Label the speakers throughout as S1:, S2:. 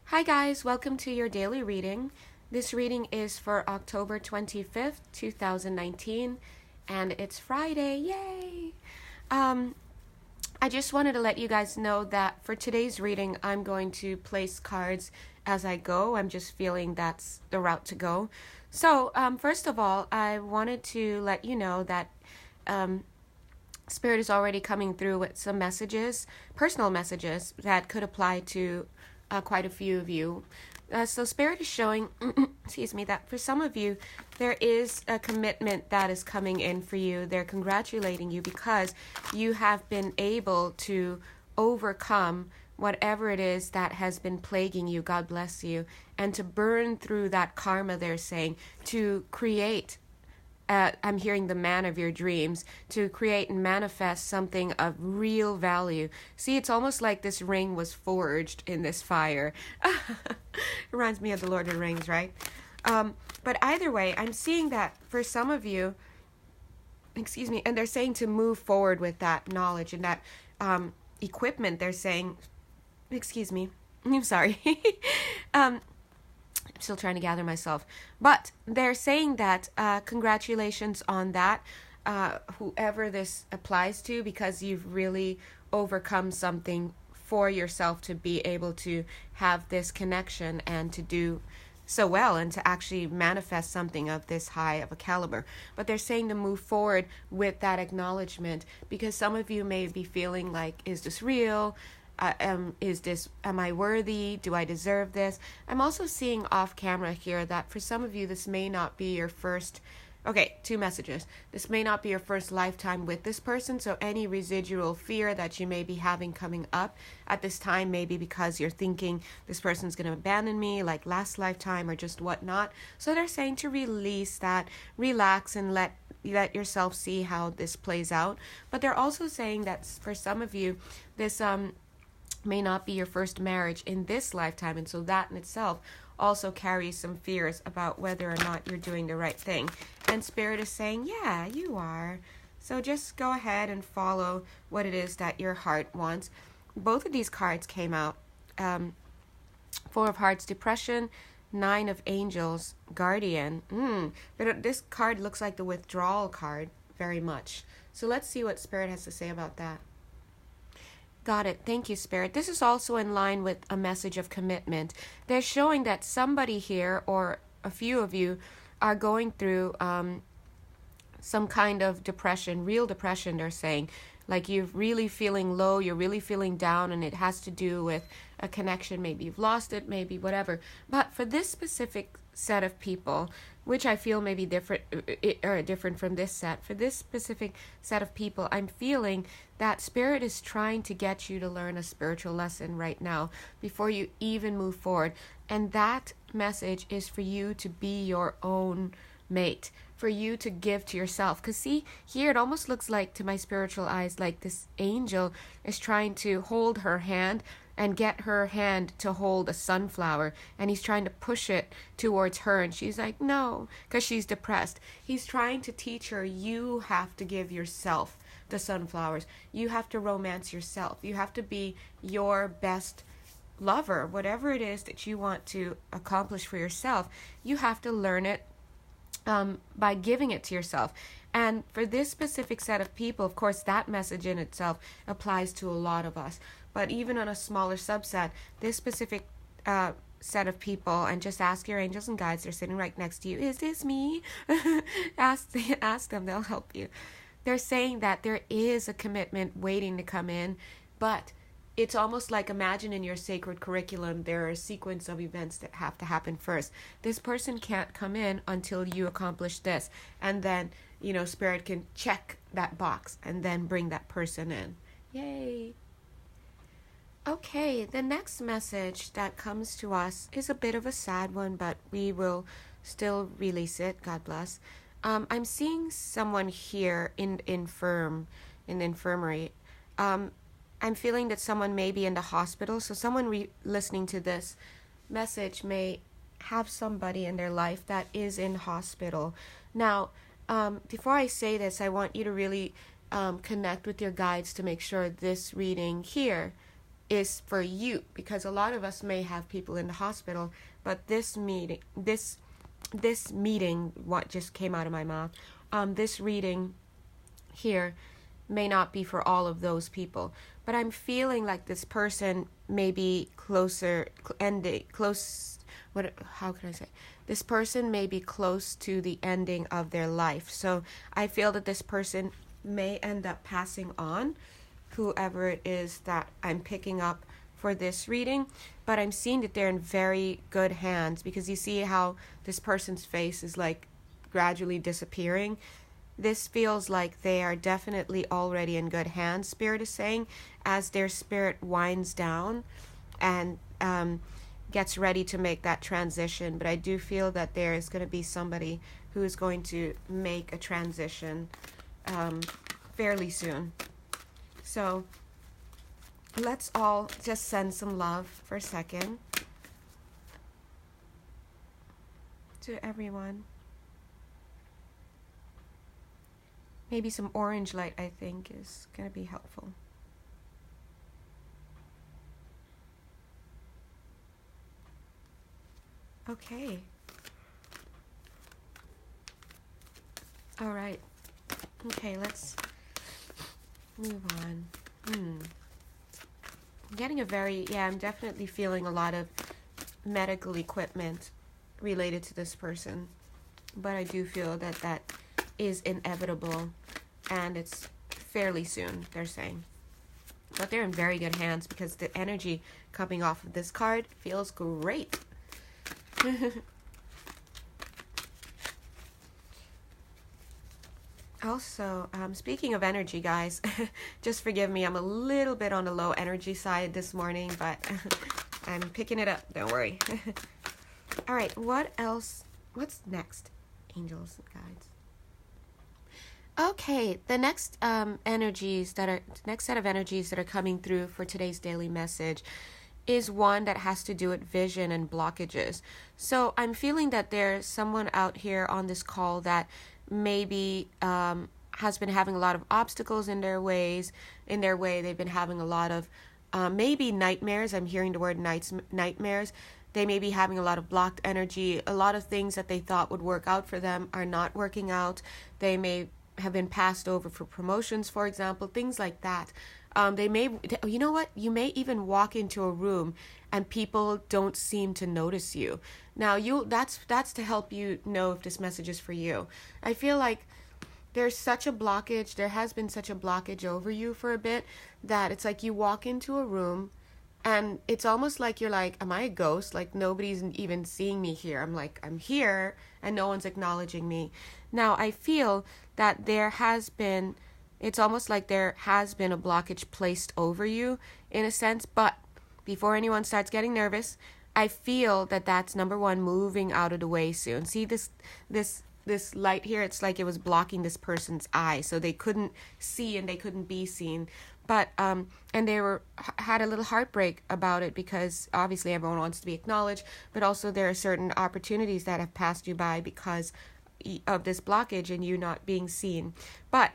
S1: Hi guys, welcome to your daily reading. This reading is for October 25th, 2019, and it's Friday. Yay! I just wanted to let you guys know that for today's reading, I'm going to place cards as I go. I'm just feeling that's the route to go. So, first of all, I wanted to let you know that Spirit is already coming through with some messages, personal messages that could apply to quite a few of you. So Spirit is showing, excuse me, that for some of you, there is a commitment that is coming in for you. They're congratulating you because you have been able to overcome whatever it is that has been plaguing you. God bless you. And to burn through that karma, they're saying, to create I'm hearing the man of your dreams, to create and manifest something of real value. See, it's almost like this ring was forged in this fire. Reminds me of the Lord of the Rings, right? But either way, I'm seeing that for some of you, excuse me, and they're saying to move forward with that knowledge and that equipment. They're saying, excuse me, I'm sorry. I'm still trying to gather myself. But they're saying that congratulations on that, whoever this applies to, because you've really overcome something for yourself to be able to have this connection and to do so well and to actually manifest something of this high of a caliber. But they're saying to move forward with that acknowledgement, because some of you may be feeling like, is this real? Am I worthy? Do I deserve this? I'm also seeing off camera here that for some of you, this may not be your first, two messages. This may not be your first lifetime with this person. So any residual fear that you may be having coming up at this time, maybe because you're thinking this person's going to abandon me like last lifetime or just whatnot. So they're saying to release that, relax and let yourself see how this plays out. But they're also saying that for some of you, this, may not be your first marriage in this lifetime, and so that in itself also carries some fears about whether or not you're doing the right thing. And Spirit is saying, yeah, you are. So just go ahead and follow what it is that your heart wants. Both of these cards came out. Four of Hearts, Depression, Nine of Angels, Guardian. But this card looks like the withdrawal card very much. So let's see what Spirit has to say about that. Got it. Thank you, Spirit. This is also in line with a message of commitment. They're showing that somebody here, or a few of you, are going through some kind of depression, real depression, they're saying. Like you're really feeling low, you're really feeling down, and it has to do with a connection. Maybe you've lost it, maybe whatever. But for this specific set of people, which I feel may be different from this set, for this specific set of people, I'm feeling that Spirit is trying to get you to learn a spiritual lesson right now before you even move forward. And that message is for you to be your own mate, for you to give to yourself. Because see, here it almost looks like, to my spiritual eyes, like this angel is trying to hold her hand and get her hand to hold a sunflower, and he's trying to push it towards her, and she's like, no, because she's depressed. He's trying to teach her, you have to give yourself the sunflowers. You have to romance yourself. You have to be your best lover. Whatever it is that you want to accomplish for yourself, you have to learn it by giving it to yourself. And for this specific set of people, of course, that message in itself applies to a lot of us. But even on a smaller subset, this specific set of people, and just ask your angels and guides, they're sitting right next to you. Is this me? Ask them, they'll help you. They're saying that there is a commitment waiting to come in, but it's almost like, imagine in your sacred curriculum, there are a sequence of events that have to happen first. This person can't come in until you accomplish this. And then, Spirit can check that box and then bring that person in. Yay. Okay, the next message that comes to us is a bit of a sad one, but we will still release it. God bless. I'm seeing someone here in the infirmary. I'm feeling that someone may be in the hospital. So someone listening to this message may have somebody in their life that is in hospital. Now, before I say this, I want you to really connect with your guides to make sure this reading here is for you, because a lot of us may have people in the hospital, but this meeting, what just came out of my mouth, this reading here may not be for all of those people. But I'm feeling like this person may be how can I say? This person may be close to the ending of their life. So I feel that this person may end up passing on, whoever it is that I'm picking up for this reading. But I'm seeing that they're in very good hands, because you see how this person's face is like gradually disappearing. This feels like they are definitely already in good hands, Spirit is saying, as their spirit winds down and gets ready to make that transition. But I do feel that there is going to be somebody who is going to make a transition fairly soon. So let's all just send some love for a second to everyone. Maybe some orange light, I think, is going to be helpful. Okay. All right. Okay, let's move on. I'm getting I'm definitely feeling a lot of medical equipment related to this person. But I do feel that that is inevitable, and it's fairly soon, they're saying. But they're in very good hands, because the energy coming off of this card feels great. Also, speaking of energy, guys, just forgive me, I'm a little bit on the low energy side this morning, but I'm picking it up, don't worry. All right, what else? What's next? Angels and guides. Okay, the next next set of energies that are coming through for today's daily message is one that has to do with vision and blockages. So I'm feeling that there's someone out here on this call that maybe has been having a lot of obstacles in their way. They've been having a lot of maybe nightmares. I'm hearing the word nightmares. They may be having a lot of blocked energy. A lot of things that they thought would work out for them are not working out. They may have been passed over for promotions, for example, things like that. They may, you know what? You may even walk into a room and people don't seem to notice you. Now, that's to help you know if this message is for you. I feel like there's such a blockage. There has been such a blockage over you for a bit that it's like you walk into a room and it's almost like you're like, am I a ghost? Like nobody's even seeing me here. I'm like, I'm here and no one's acknowledging me. Now, I feel that it's almost like there has been a blockage placed over you in a sense. But before anyone starts getting nervous, I feel that that's number one, moving out of the way soon. See this light here? It's like it was blocking this person's eye, so they couldn't see and they couldn't be seen. But and they had a little heartbreak about it, because obviously everyone wants to be acknowledged, but also there are certain opportunities that have passed you by because of this blockage and you not being seen. But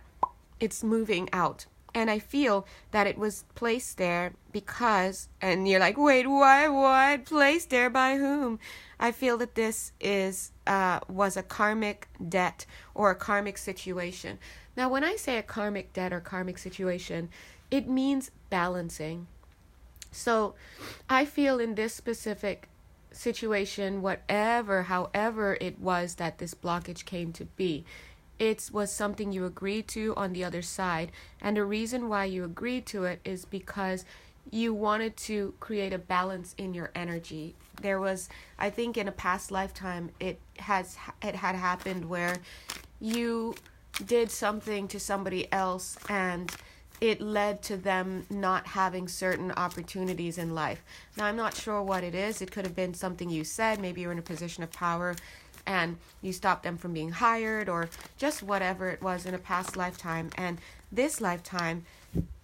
S1: it's moving out. And I feel that it was placed there because, and you're like, wait, why? What? Placed there by whom? I feel that this was a karmic debt or a karmic situation. Now, when I say a karmic debt or karmic situation, it means balancing. So I feel in this specific situation, however it was that this blockage came to be, it was something you agreed to on the other side. And the reason why you agreed to it is because you wanted to create a balance in your energy. There was, I think in a past lifetime, it had happened where you did something to somebody else and it led to them not having certain opportunities in life. Now, I'm not sure what it is. It could have been something you said. Maybe you're in a position of power and you stopped them from being hired, or just whatever it was in a past lifetime. And this lifetime,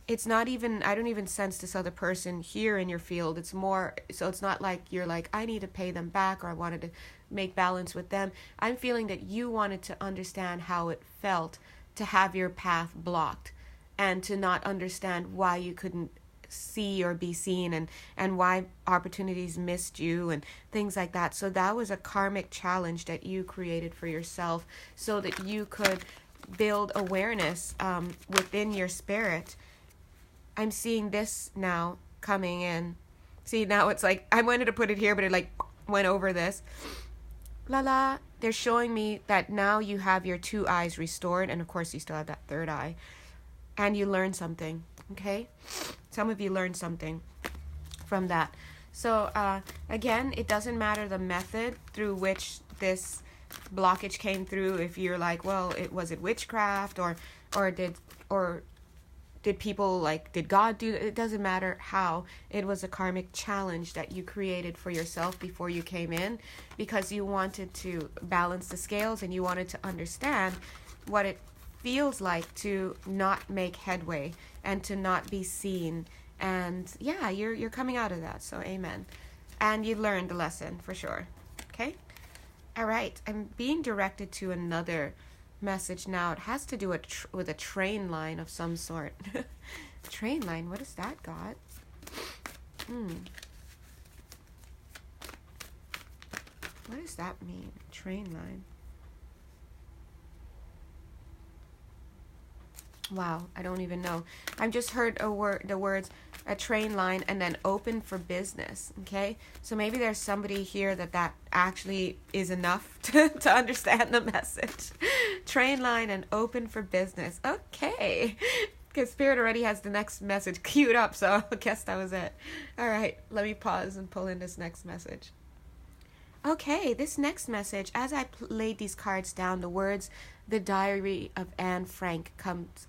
S1: it's not even, I don't even sense this other person here in your field. It's more, so it's not like you're like, I need to pay them back, or I wanted to make balance with them. I'm feeling that you wanted to understand how it felt to have your path blocked and to not understand why you couldn't see or be seen, and why opportunities missed you and things like that. So that was a karmic challenge that you created for yourself so that you could build awareness within your spirit. I'm seeing this now coming in. See, now it's like, I wanted to put it here, but it like went over this. They're showing me that now you have your 2 eyes restored, and of course you still have that 3rd eye, and you learned something. Okay, some of you learned something from that. So again, it doesn't matter the method through which this blockage came through. If you're like, well, was it witchcraft, or did people, like, did God do it? It doesn't matter how. It was a karmic challenge that you created for yourself before you came in, because you wanted to balance the scales and you wanted to understand what it feels like to not make headway and to not be seen. And yeah, you're coming out of that. So amen. And you learned the lesson for sure. Okay? All right. I'm being directed to another message now. It has to do with a train line of some sort. Train line, what is that, God? What does that mean? Train line. Wow, I don't even know. I've just heard the words a train line and then open for business. Okay, so maybe there's somebody here that actually is enough to understand the message. Train line and open for business. Okay, because Spirit already has the next message queued up, so I guess that was it. All right, let me pause and pull in this next message. Okay, this next message, as I laid these cards down, the words "The Diary of Anne Frank" comes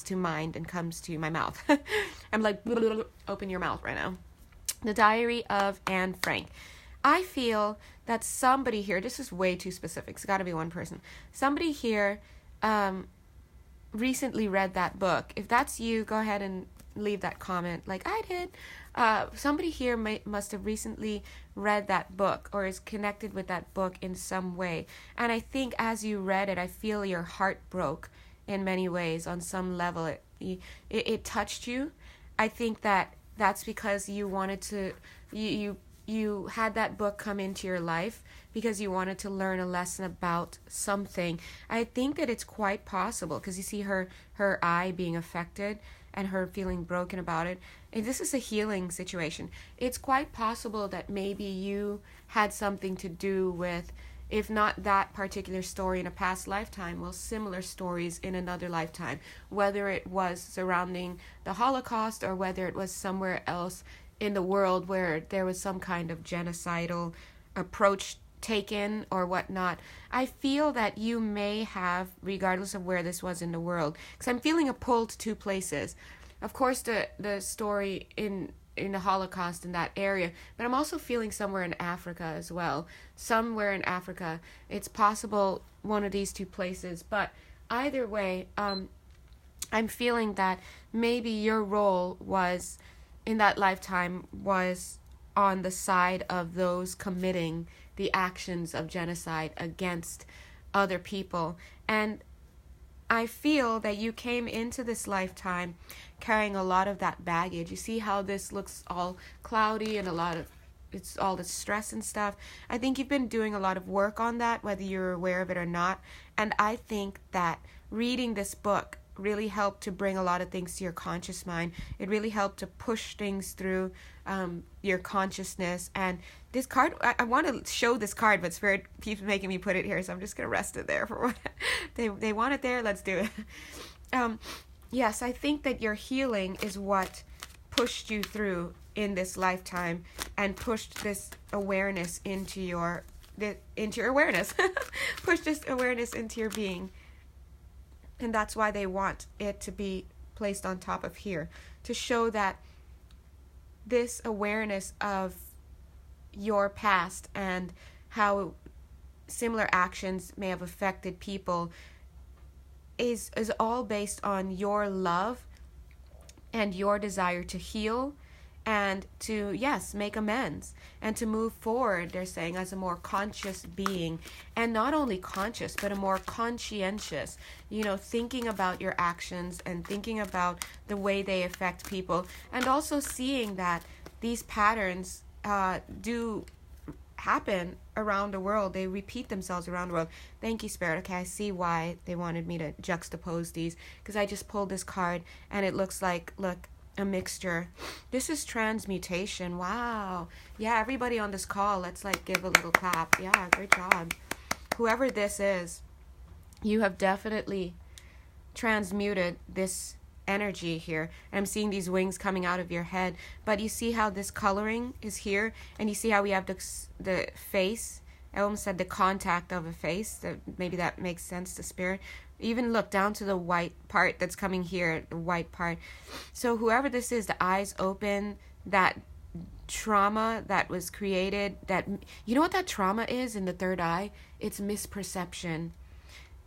S1: to mind and comes to my mouth. I'm like, open your mouth right now. The Diary of Anne Frank. I feel that somebody here, this is way too specific, it's got to be one person. Somebody here recently read that book. If that's you, go ahead and leave that comment like I did. Somebody here must have recently read that book or is connected with that book in some way. And I think as you read it, I feel your heart broke in many ways. On some level, it touched you. I think that's because you wanted to, you had that book come into your life because you wanted to learn a lesson about something. I think that it's quite possible, because you see her eye being affected and her feeling broken about it. And this is a healing situation. It's quite possible that maybe you had something to do with, if not that particular story in a past lifetime, well, similar stories in another lifetime, whether it was surrounding the Holocaust or whether it was somewhere else in the world where there was some kind of genocidal approach taken or whatnot. I feel that you may have, regardless of where this was in the world, because I'm feeling a pull to 2 places. Of course, the story in the Holocaust in that area, but I'm also feeling somewhere in Africa as well. Somewhere in Africa. It's possible one of these 2 places, but either way, I'm feeling that maybe your role was, in that lifetime, was on the side of those committing the actions of genocide against other people. And I feel that you came into this lifetime carrying a lot of that baggage. You see how this looks all cloudy and it's all the stress and stuff. I think you've been doing a lot of work on that, whether you're aware of it or not. And I think that reading this book really helped to bring a lot of things to your conscious mind. It really helped to push things through your consciousness. And this card, I want to show this card, but Spirit keeps making me put it here, so I'm just going to rest it there for what they want it there. Let's do it. Yes, I think that your healing is what pushed you through in this lifetime and pushed this awareness into your awareness. Pushed this awareness into your being. And that's why they want it to be placed on top of here, to show that this awareness of your past and how similar actions may have affected people is all based on your love and your desire to heal and to, yes, make amends and to move forward, they're saying, as a more conscious being. And not only conscious, but a more conscientious, thinking about your actions and thinking about the way they affect people, and also seeing that these patterns do happen around the world. They repeat themselves around the world. Thank you, Spirit. Okay, I see why they wanted me to juxtapose these, because I just pulled this card and it looks like, look, a mixture. This is transmutation. Wow. Yeah, everybody on this call, let's give a little clap. Yeah, great job. Whoever this is, you have definitely transmuted this energy here. I'm seeing these wings coming out of your head, but you see how this coloring is here, and you see how we have the face. I almost said the contact of a face. Maybe that makes sense to Spirit. Even look down to the white part that's coming here, the white part. So whoever this is, the eyes open, that trauma that was created, that, you know what that trauma is in the third eye? It's misperception.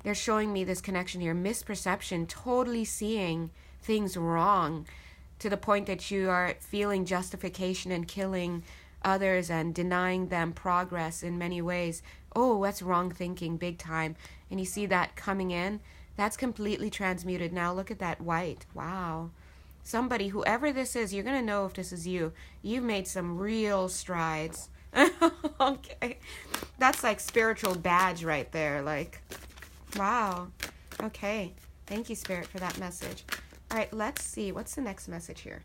S1: They're showing me this connection here. Misperception, totally seeing things wrong to the point that you are feeling justification and killing others and denying them progress in many ways. Oh, that's wrong thinking, big time. And you see that coming in? That's completely transmuted. Now look at that white. Wow. Somebody, whoever this is, you're going to know if this is you. You've made some real strides. Okay. That's like spiritual badge right there. Wow. Okay. Thank you, Spirit, for that message. All right, let's see. What's the next message here?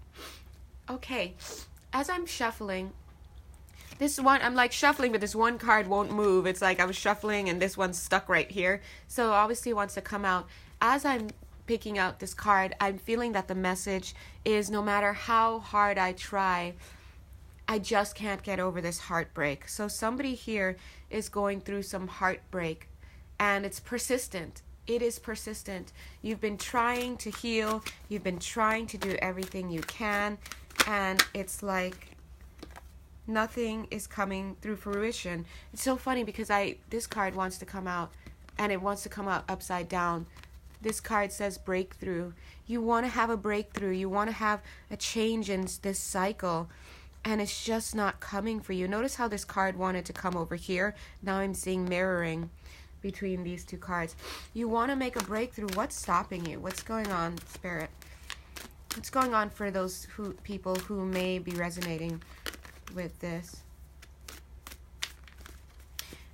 S1: Okay. As I'm shuffling, this one, I'm shuffling, but this one card won't move. It's like I was shuffling and this one's stuck right here. So obviously it wants to come out. As I'm picking out this card, I'm feeling that the message is, no matter how hard I try, I just can't get over this heartbreak. So somebody here is going through some heartbreak, and it's persistent. It is persistent. You've been trying to heal. You've been trying to do everything you can, and it's like nothing is coming through fruition. It's so funny because this card wants to come out, and it wants to come out upside down. This card says breakthrough. You want to have a breakthrough. You want to have a change in this cycle, and it's just not coming for you. Notice how this card wanted to come over here. Now I'm seeing mirroring between these two cards. You want to make a breakthrough. What's stopping you? What's going on, Spirit? What's going on for those people who may be resonating with this?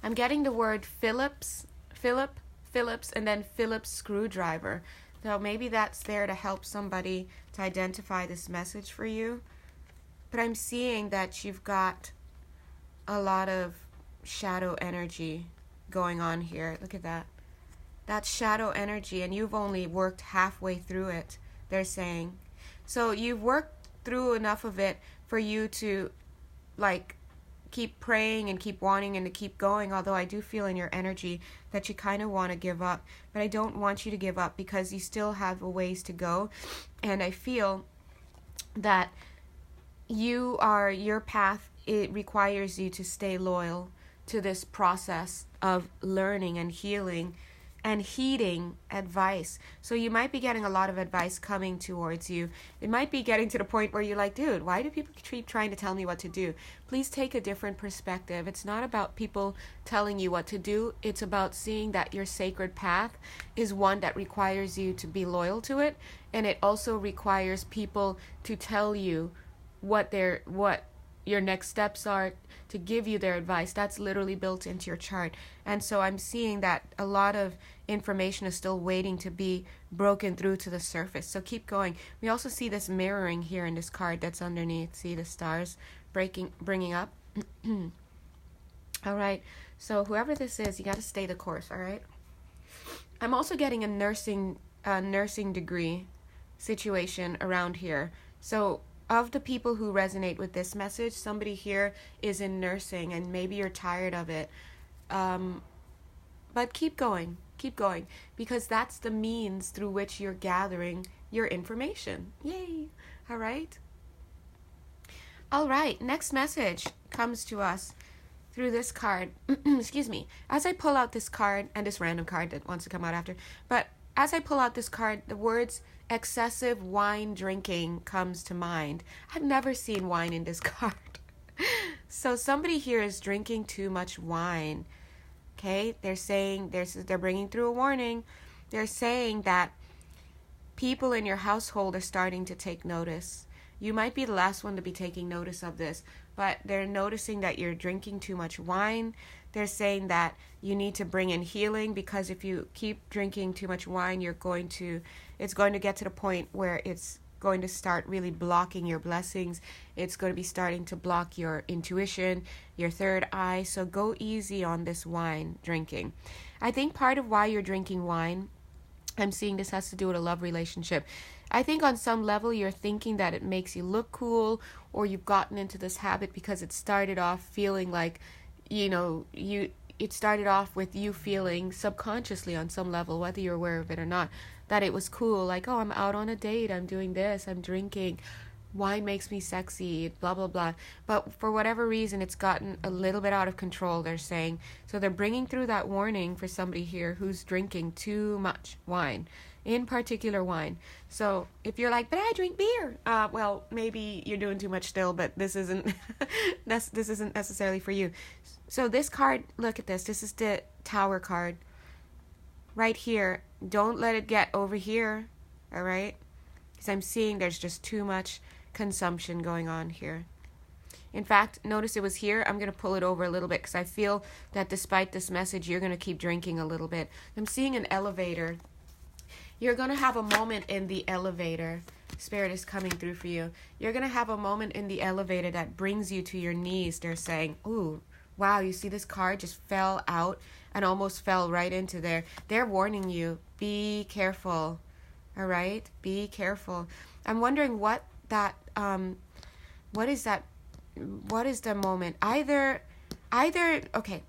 S1: I'm getting the word Phillips, and then Phillips screwdriver. So maybe that's there to help somebody to identify this message for you. But I'm seeing that you've got a lot of shadow energy going on here. Look at that. That's shadow energy, and you've only worked halfway through it, they're saying. So you've worked through enough of it for you to keep praying and keep wanting and to keep going, although I do feel in your energy that you kind of want to give up. But I don't want you to give up because you still have a ways to go. And I feel that your path, it requires you to stay loyal to this process of learning and healing and heeding advice. So you might be getting a lot of advice coming towards you. It might be getting to the point where you're like, dude, why do people keep trying to tell me what to do? Please take a different perspective. It's not about people telling you what to do. It's about seeing that your sacred path is one that requires you to be loyal to it. And it also requires people to tell you what your next steps are, to give you their advice. That's literally built into your chart. And so I'm seeing that a lot of information is still waiting to be broken through to the surface. So keep going. We also see this mirroring here in this card that's underneath. See the stars bringing up. All right. So whoever this is, you got to stay the course. All right. I'm also getting a nursing degree situation around here. So of the people who resonate with this message, somebody here is in nursing, and maybe you're tired of it. But keep going, because that's the means through which you're gathering your information. Yay! All right. Next message comes to us through this card. Excuse me. As I pull out this card, and this random card that wants to come out after, but as I pull out this card, the words excessive wine drinking comes to mind. I've never seen wine in this card. So somebody here is drinking too much wine. Okay, they're saying, they're bringing through a warning. They're saying that people in your household are starting to take notice. You might be the last one to be taking notice of this, but they're noticing that you're drinking too much wine. They're saying that you need to bring in healing, because if you keep drinking too much wine, it's going to get to the point where it's going to start really blocking your blessings. It's going to be starting to block your intuition, your third eye. So go easy on this wine drinking. I think part of why you're drinking wine, I'm seeing this has to do with a love relationship. I think on some level you're thinking that it makes you look cool, or you've gotten into this habit because it started off feeling like, it started off with you feeling subconsciously on some level, whether you're aware of it or not, that it was cool. Like, oh, I'm out on a date, I'm doing this, I'm drinking, wine makes me sexy, blah, blah, blah. But for whatever reason, it's gotten a little bit out of control, they're saying. So they're bringing through that warning for somebody here who's drinking too much wine, in particular wine. So if you're like, but I drink beer, well, maybe you're doing too much still, but this isn't this isn't necessarily for you. So this card, look at this. This is the Tower card right here. Don't let it get over here, all right? Because I'm seeing there's just too much consumption going on here. In fact, notice it was here. I'm going to pull it over a little bit because I feel that despite this message, you're going to keep drinking a little bit. I'm seeing an elevator. You're going to have a moment in the elevator. Spirit is coming through for you. You're going to have a moment in the elevator that brings you to your knees. They're saying, ooh, wow, you see this card just fell out and almost fell right into there. They're warning you, be careful. All right? Be careful. I'm wondering what is the moment? Either, okay.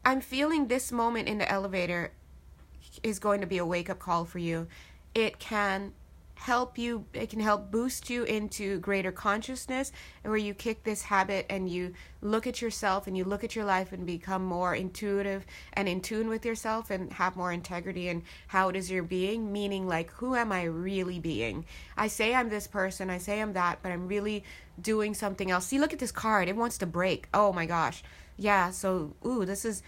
S1: I'm feeling this moment in the elevator is going to be a wake-up call for you. It can help boost you into greater consciousness, where you kick this habit and you look at yourself and you look at your life and become more intuitive and in tune with yourself and have more integrity in how it is you're being, meaning like, who am I really being? I say I'm this person, I say I'm that, but I'm really doing something else. See, look at this card. It wants to break. Oh my gosh. Yeah, so this is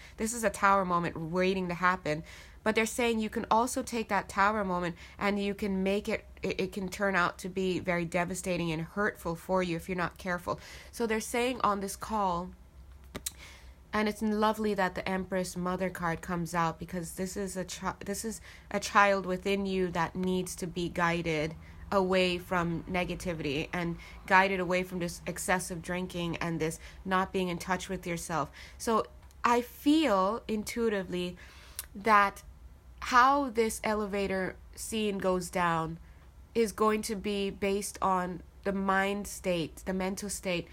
S1: a Tower moment waiting to happen. But they're saying you can also take that Tower moment and you can make it can turn out to be very devastating and hurtful for you if you're not careful. So they're saying on this call, and it's lovely that the Empress Mother card comes out, because this is a child within you that needs to be guided away from negativity and guided away from this excessive drinking and this not being in touch with yourself. So I feel intuitively that how this elevator scene goes down is going to be based on the mind state, the mental state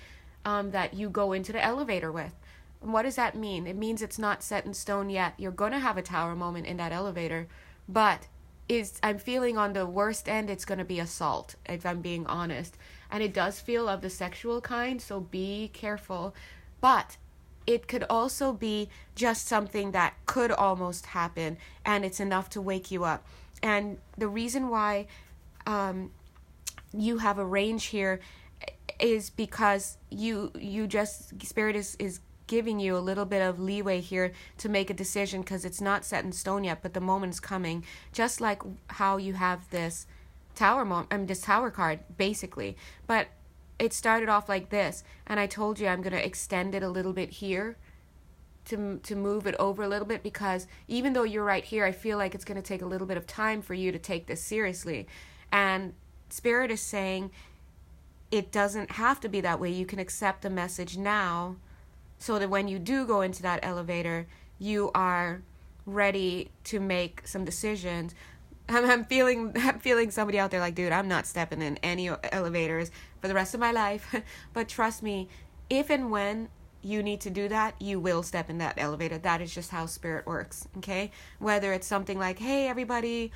S1: that you go into the elevator with. And what does that mean? It means it's not set in stone yet. You're going to have a Tower moment in that elevator, but I'm feeling on the worst end, it's going to be assault, if I'm being honest. And it does feel of the sexual kind, so be careful. But it could also be just something that could almost happen, and it's enough to wake you up. And the reason why you have a range here is because Spirit is giving you a little bit of leeway here to make a decision, because it's not set in stone yet, but the moment's coming. Just like how you have this this Tower card, basically. But it started off like this, and I told you I'm going to extend it a little bit here to move it over a little bit, because even though you're right here, I feel like it's going to take a little bit of time for you to take this seriously. And Spirit is saying it doesn't have to be that way. You can accept the message now, so that when you do go into that elevator, you are ready to make some decisions. I'm feeling somebody out there like, dude, I'm not stepping in any elevators for the rest of my life. But trust me, if and when you need to do that, you will step in that elevator. That is just how Spirit works, okay? Whether it's something like, hey, everybody,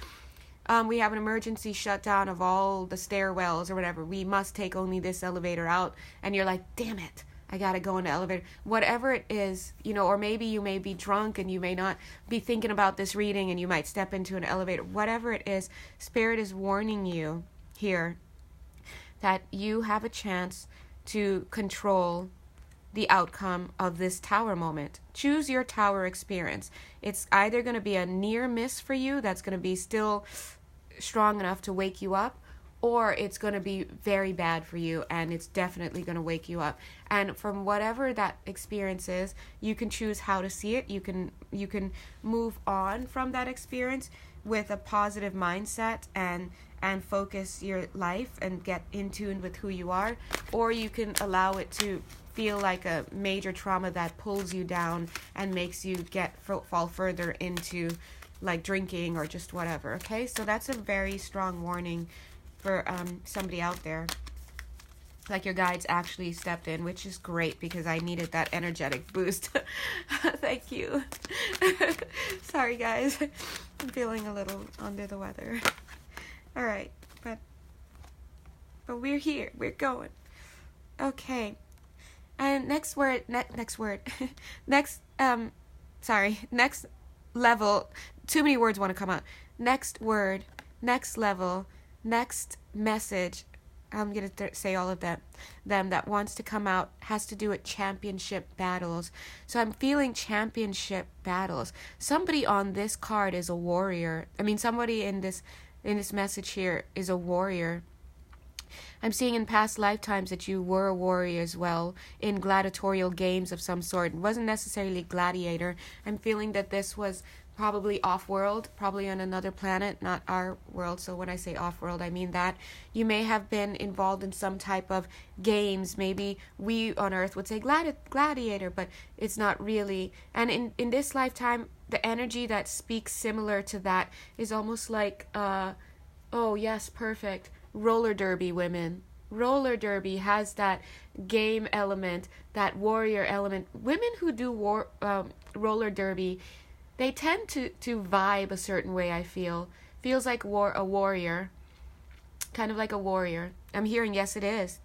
S1: we have an emergency shutdown of all the stairwells or whatever. We must take only this elevator out. And you're like, damn it, I gotta go in the elevator. Whatever it is, you know, or maybe you may be drunk and you may not be thinking about this reading and you might step into an elevator. Whatever it is, Spirit is warning you here that you have a chance to control the outcome of this tower moment. Choose your tower experience. It's either going to be a near miss for you that's going to be still strong enough to wake you up, or it's going to be very bad for you and it's definitely going to wake you up. And from whatever that experience is, you can choose how to see it. You can move on from that experience with a positive mindset and focus your life and get in tune with who you are, or you can allow it to feel like a major trauma that pulls you down and makes you fall further into like drinking or just whatever. Okay, so that's a very strong warning for somebody out there. Like your guides actually stepped in, which is great because I needed that energetic boost. Thank you. Sorry guys, I'm feeling a little under the weather. All right, but we're here, we're going. Okay, and next level. Too many words want to come out. Next word, next level, next message. I'm going to say all of them that wants to come out has to do with championship battles. So I'm feeling championship battles. Somebody on this card is a warrior. I mean, somebody in this message here is a warrior. I'm seeing in past lifetimes that you were a warrior as well in gladiatorial games of some sort. It wasn't necessarily gladiator. I'm feeling that this was probably off-world, probably on another planet, not our world. So when I say off-world, I mean that you may have been involved in some type of games. Maybe we on Earth would say gladiator, but it's not really. And in this lifetime, the energy that speaks similar to that is almost like, oh yes, perfect, roller derby women. Roller derby has that game element, that warrior element. Women who do roller derby, they tend to vibe a certain way, I feel. Feels like a warrior. Kind of like a warrior. I'm hearing, yes, it is.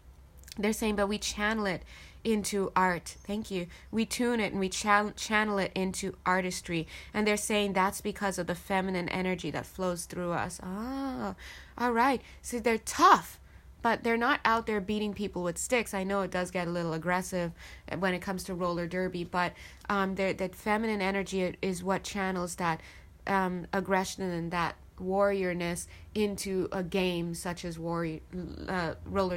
S1: They're saying, but we channel it into art. Thank you. We tune it and we channel it into artistry. And they're saying that's because of the feminine energy that flows through us. Ah, all right. So they're tough, but they're not out there beating people with sticks. I know it does get a little aggressive when it comes to roller derby, but that feminine energy is what channels that aggression and that warriorness into a game such as roller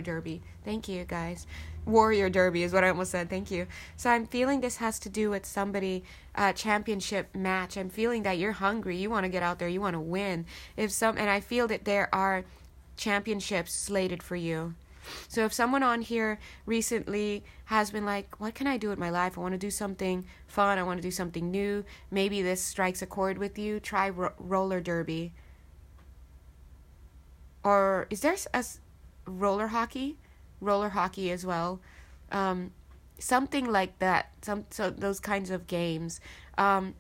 S1: derby. Thank you, guys. Warrior derby is what I almost said. Thank you. So I'm feeling this has to do with somebody championship match. I'm feeling that you're hungry. You want to get out there. You want to win. And I feel that there are championships slated for you. So if someone on here recently has been like, what can I do with my life? I want to do something fun. I want to do something new. Maybe this strikes a chord with you. Try roller derby. Or is there a roller hockey? Roller hockey as well. Something like that. So those kinds of games. I'm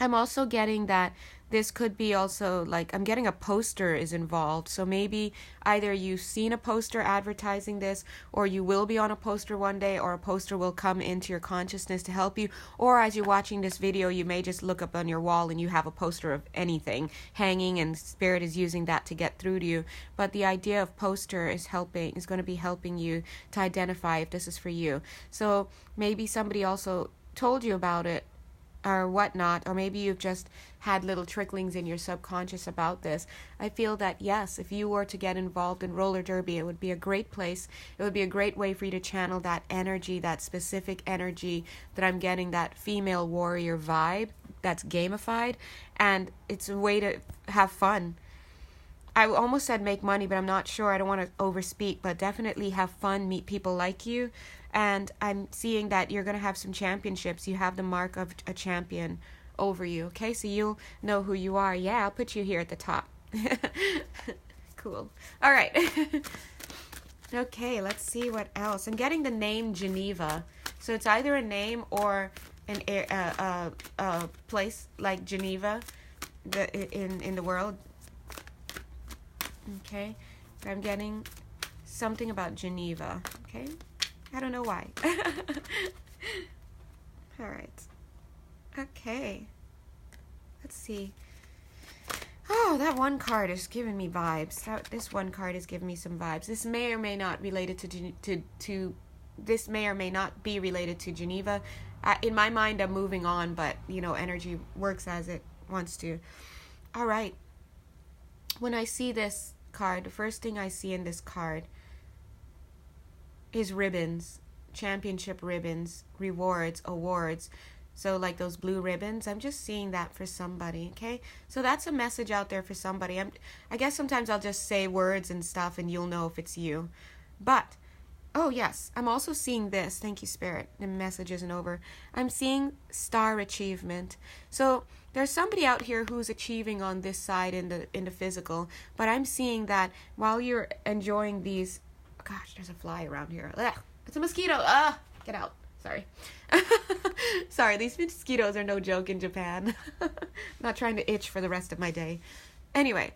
S1: also getting that this could be also like, I'm getting a poster is involved. So maybe either you've seen a poster advertising this, or you will be on a poster one day, or a poster will come into your consciousness to help you. Or as you're watching this video, you may just look up on your wall and you have a poster of anything hanging, and Spirit is using that to get through to you. But the idea of poster is going to be helping you to identify if this is for you. So maybe somebody also told you about it or whatnot, or maybe you've just had little tricklings in your subconscious about this. I feel that, yes, if you were to get involved in roller derby, it would be a great place. It would be a great way for you to channel that energy, that specific energy that I'm getting, that female warrior vibe that's gamified, and it's a way to have fun. I almost said make money, but I'm not sure. I don't want to overspeak, but definitely have fun, meet people like you. And I'm seeing that you're going to have some championships. You have the mark of a champion over you, okay? So you'll know who you are. Yeah, I'll put you here at the top. Cool. All right. Okay, let's see what else. I'm getting the name Geneva. So it's either a name or a place like Geneva in the world. Okay. I'm getting something about Geneva, okay? I don't know why. All right. Okay. Let's see. Oh, that one card is giving me vibes. This one card is giving me some vibes. This may or may not related to this may or may not be related to Geneva. In my mind, I'm moving on, but energy works as it wants to. All right. When I see this card, the first thing I see in this card is ribbons, championship ribbons, rewards, awards. So like those blue ribbons, I'm just seeing that for somebody, okay? So that's a message out there for somebody. I guess sometimes I'll just say words and stuff and you'll know if it's you. But, oh yes, I'm also seeing this. Thank you, Spirit. The message isn't over. I'm seeing star achievement. So there's somebody out here who's achieving on this side in the physical. But I'm seeing that while you're enjoying these... Gosh, there's a fly around here. Ugh, it's a mosquito. Get out. Sorry. Sorry, these mosquitoes are no joke in Japan. Not trying to itch for the rest of my day. Anyway,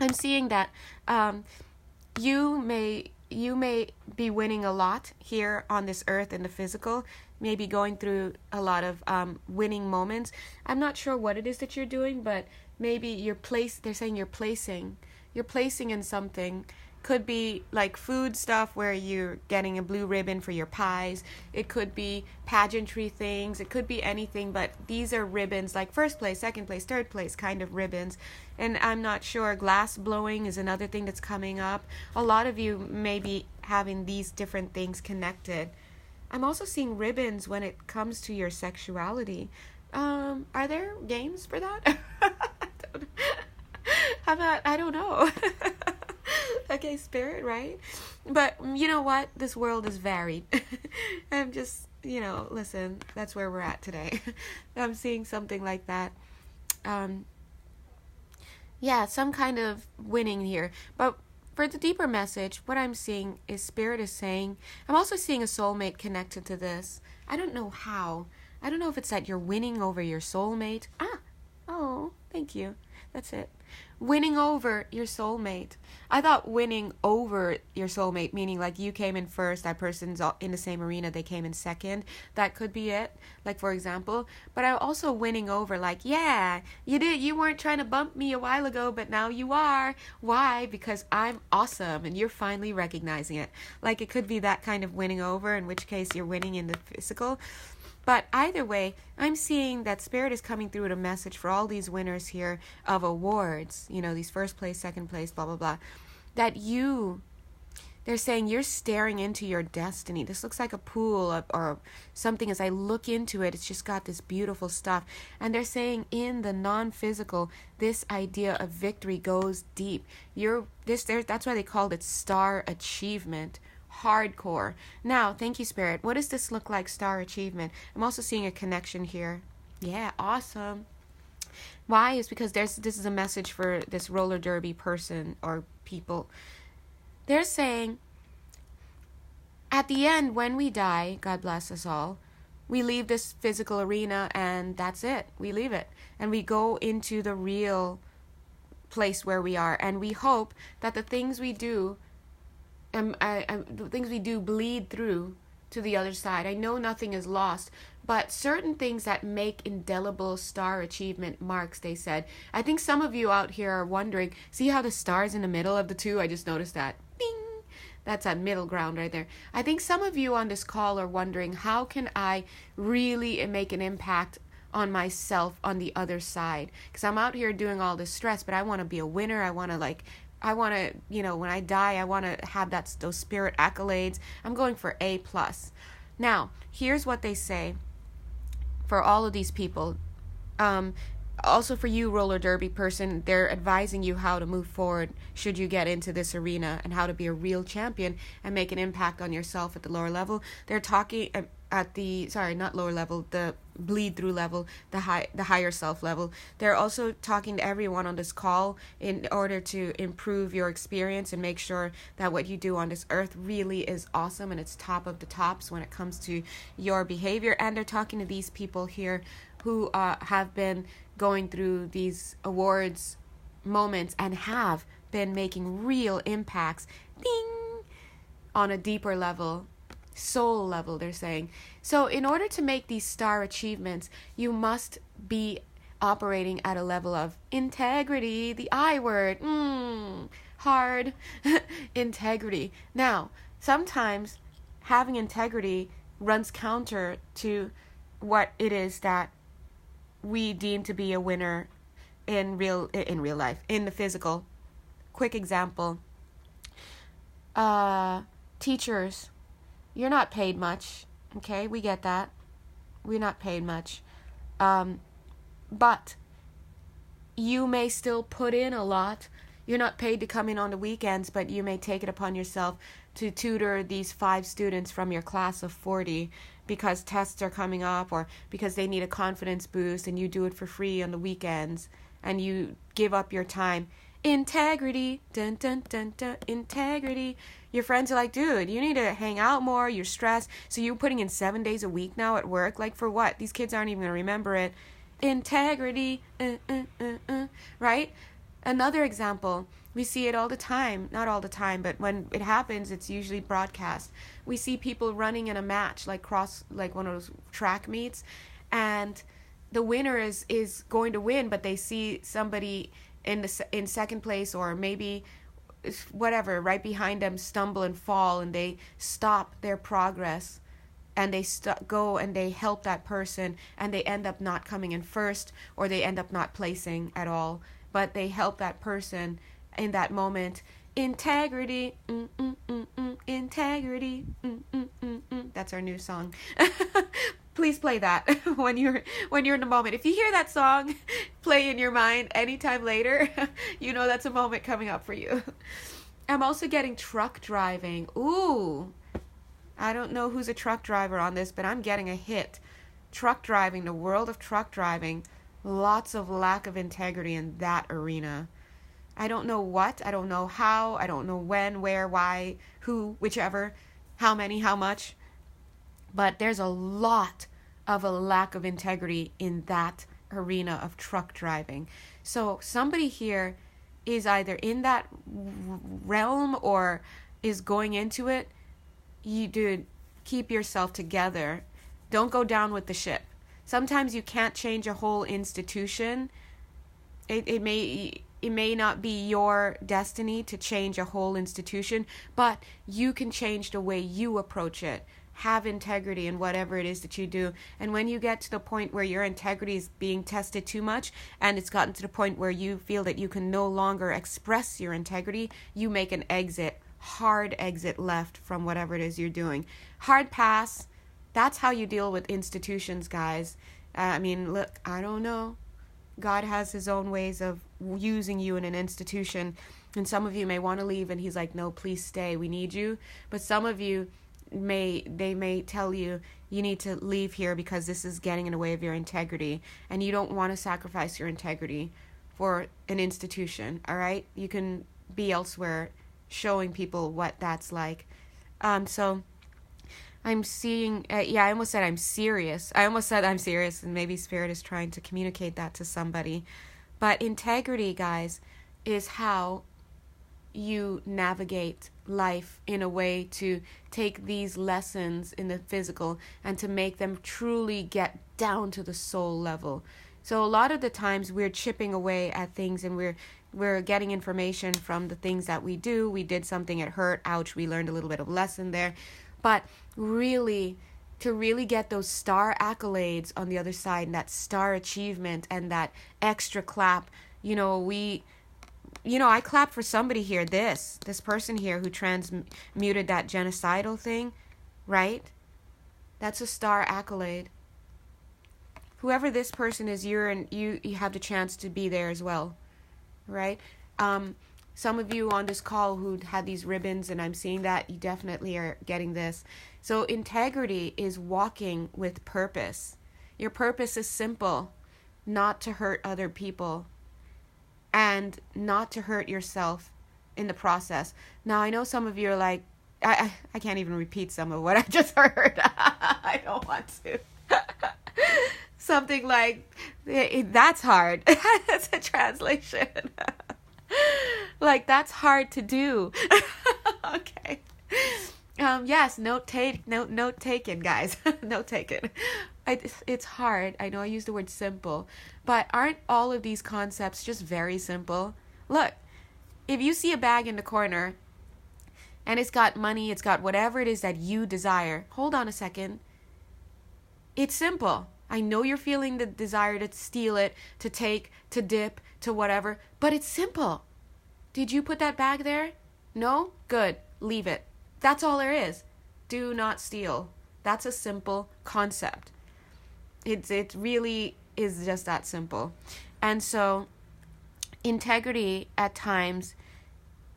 S1: I'm seeing that you may be winning a lot here on this earth in the physical, maybe going through a lot of winning moments. I'm not sure what it is that you're doing, but maybe they're saying you're placing in something. Could be like food stuff where you're getting a blue ribbon for your pies. It could be pageantry things. It could be anything, but these are ribbons like first place, second place, third place kind of ribbons. And I'm not sure. Glass blowing is another thing that's coming up. A lot of you may be having these different things connected. I'm also seeing ribbons when it comes to your sexuality. Are there games for that? I don't know. Okay, Spirit, right? But you know what? This world is varied. I'm just, listen, that's where we're at today. I'm seeing something like that. Yeah, some kind of winning here. But for the deeper message, what I'm seeing is Spirit is saying, I'm also seeing a soulmate connected to this. I don't know how. I don't know if it's that you're winning over your soulmate. Oh, thank you. That's it. Winning over your soulmate. I thought winning over your soulmate, meaning like you came in first, that person's in the same arena, they came in second. That could be it, like for example. But I'm also winning over, like, yeah, you weren't trying to bump me a while ago, but now you are. Why? Because I'm awesome and you're finally recognizing it. Like it could be that kind of winning over, in which case you're winning in the physical. But either way, I'm seeing that Spirit is coming through with a message for all these winners here of awards, these first place, second place, blah, blah, blah, that they're saying you're staring into your destiny. This looks like a pool or something. As I look into it, it's just got this beautiful stuff. And they're saying in the non-physical, this idea of victory goes deep. That's why they called it star achievement. Hardcore. Now, thank you, Spirit. What does this look like, star achievement? I'm also seeing a connection here. Yeah, awesome. Why? Is because this is a message for this roller derby person or people. They're saying, at the end, when we die, God bless us all, we leave this physical arena and that's it. We leave it. And we go into the real place where we are. And we hope that the things we do the things we do bleed through to the other side. I know nothing is lost, but certain things that make indelible star achievement marks, they said. I think some of you out here are wondering, see how the star's in the middle of the two? I just noticed that. Bing! That's that middle ground right there. I think some of you on this call are wondering, how can I really make an impact on myself on the other side? Because I'm out here doing all this stress, but I want to be a winner. I want to when I die, I want to have those Spirit accolades. I'm going for A+. Now, here's what they say for all of these people. Also for you, roller derby person, they're advising you how to move forward should you get into this arena and how to be a real champion and make an impact on yourself at the lower level. They're talking at the, not lower level, the bleed through level, the higher self level. They're also talking to everyone on this call in order to improve your experience and make sure that what you do on this earth really is awesome and it's top of the tops when it comes to your behavior. And they're talking to these people here who have been going through these awards moments and have been making real impacts, ding, on a deeper level. soul level, they're saying. So in order to make these star achievements, you must be operating at a level of integrity, the I word, hard, integrity. Now, sometimes having integrity runs counter to what it is that we deem to be a winner in real life, in the physical. Quick example. Teachers, you're not paid much. Okay, we get that. We're not paid much. But you may still put in a lot. You're not paid to come in on the weekends, but you may take it upon yourself to tutor these 5 students from your class of 40 because tests are coming up or because they need a confidence boost, and you do it for free on the weekends and you give up your time. Integrity, dun dun dun dun, integrity. Your friends are like, dude, you need to hang out more, you're stressed, so you're putting in 7 days a week now at work, like for what? These kids aren't even going to remember it. Integrity, right? Another example, we see it all the time, not all the time, but when it happens, it's usually broadcast. We see people running in a match, like one of those track meets, and the winner is going to win, but they see somebody in second place or maybe whatever right behind them stumble and fall, and they stop their progress and they go and they help that person, and they end up not coming in first, or they end up not placing at all, but they help that person in that moment. Integrity, integrity, that's our new song. Please play that when you're in the moment. If you hear that song play in your mind anytime later, you know that's a moment coming up for you. I'm also getting truck driving. Ooh, I don't know who's a truck driver on this, but I'm getting a hit. Truck driving, the world of truck driving, lots of lack of integrity in that arena. I don't know what, I don't know how, I don't know when, where, why, who, whichever, how many, how much. But there's a lot of a lack of integrity in that arena of truck driving. So somebody here is either in that realm or is going into it. You, dude, keep yourself together. Don't go down with the ship. Sometimes you can't change a whole institution. It may not be your destiny to change a whole institution, but you can change the way you approach it. Have integrity in whatever it is that you do. And when you get to the point where your integrity is being tested too much, and it's gotten to the point where you feel that you can no longer express your integrity, you make an exit, hard exit left from whatever it is you're doing. Hard pass. That's how you deal with institutions, guys. I mean, look, I don't know. God has his own ways of using you in an institution. And some of you may want to leave, and he's like, no, please stay. We need you. But some of you, they may tell you need to leave here because this is getting in the way of your integrity, and you don't want to sacrifice your integrity for an institution. All right, you can be elsewhere, showing people what that's like. So I'm seeing I almost said I'm serious, and maybe Spirit is trying to communicate that to somebody. But integrity, guys, is how you navigate life in a way to take these lessons in the physical and to make them truly get down to the soul level. So a lot of the times we're chipping away at things, and we're getting information from the things that we do. We did something, it hurt, ouch, we learned a little bit of lesson there. But really, to really get those star accolades on the other side, and that star achievement and that extra clap, I clap for somebody here, this person here who transmuted that genocidal thing, right? That's a star accolade. Whoever this person is, you have the chance to be there as well, right? Some of you on this call who had these ribbons, and I'm seeing that, you definitely are getting this. So integrity is walking with purpose. Your purpose is simple: not to hurt other people, and not to hurt yourself in the process. Now, I know some of you are like, I can't even repeat some of what I just heard. I don't want to. Something like, that's hard. That's a translation. Like, that's hard to do. Okay. Yes, note taken, guys. Note taken. It's hard. I know I used the word simple, but aren't all of these concepts just very simple? Look, if you see a bag in the corner and it's got money, it's got whatever it is that you desire, hold on a second. It's simple. I know you're feeling the desire to steal it, to take, to dip, to whatever, but it's simple. Did you put that bag there? No? Good. Leave it. That's all there is. Do not steal. That's a simple concept. It really is just that simple. And so integrity at times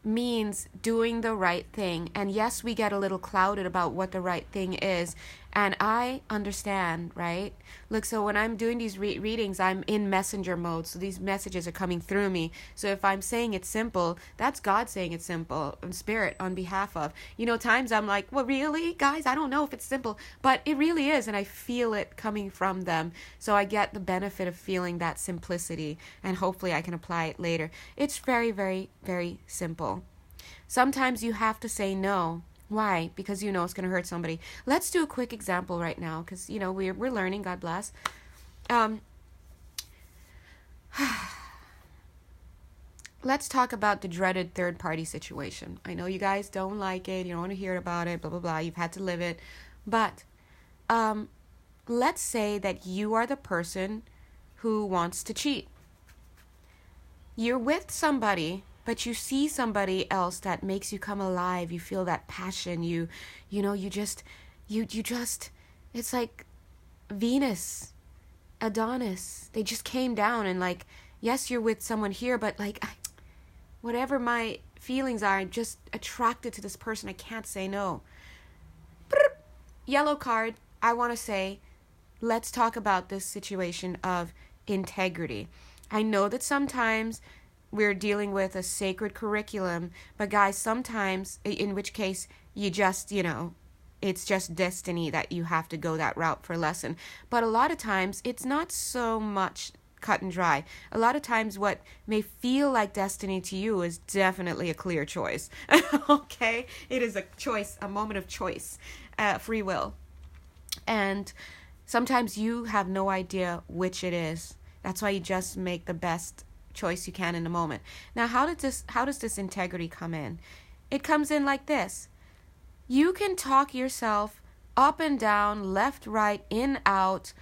S1: means doing the right thing. And yes, we get a little clouded about what the right thing is. And I understand, right? Look, so when I'm doing these readings, I'm in messenger mode. So these messages are coming through me. So if I'm saying it's simple, that's God saying it's simple, and Spirit on behalf of. Times I'm like, well, really, guys? I don't know if it's simple. But it really is. And I feel it coming from them. So I get the benefit of feeling that simplicity. And hopefully I can apply it later. It's very, very, very simple. Sometimes you have to say no. Why? Because it's going to hurt somebody. Let's do a quick example right now because, we're learning, God bless. Let's talk about the dreaded third-party situation. I know you guys don't like it. You don't want to hear about it, blah, blah, blah. You've had to live it. But let's say that you are the person who wants to cheat. You're with somebody, but you see somebody else that makes you come alive. You feel that passion. You just, it's like Venus, Adonis. They just came down and yes, you're with someone here, but whatever my feelings are, I'm just attracted to this person. I can't say no. Yellow card. I want to say, let's talk about this situation of integrity. I know that sometimes we're dealing with a sacred curriculum, but guys, sometimes, in which case, you just, it's just destiny that you have to go that route for a lesson. But a lot of times, it's not so much cut and dry. A lot of times, what may feel like destiny to you is definitely a clear choice. Okay? It is a choice, a moment of choice, free will. And sometimes you have no idea which it is. That's why you just make the best choice you can in the moment. Now, how does this integrity come in? It comes in like this. You can talk yourself up and down, left, right, in, out,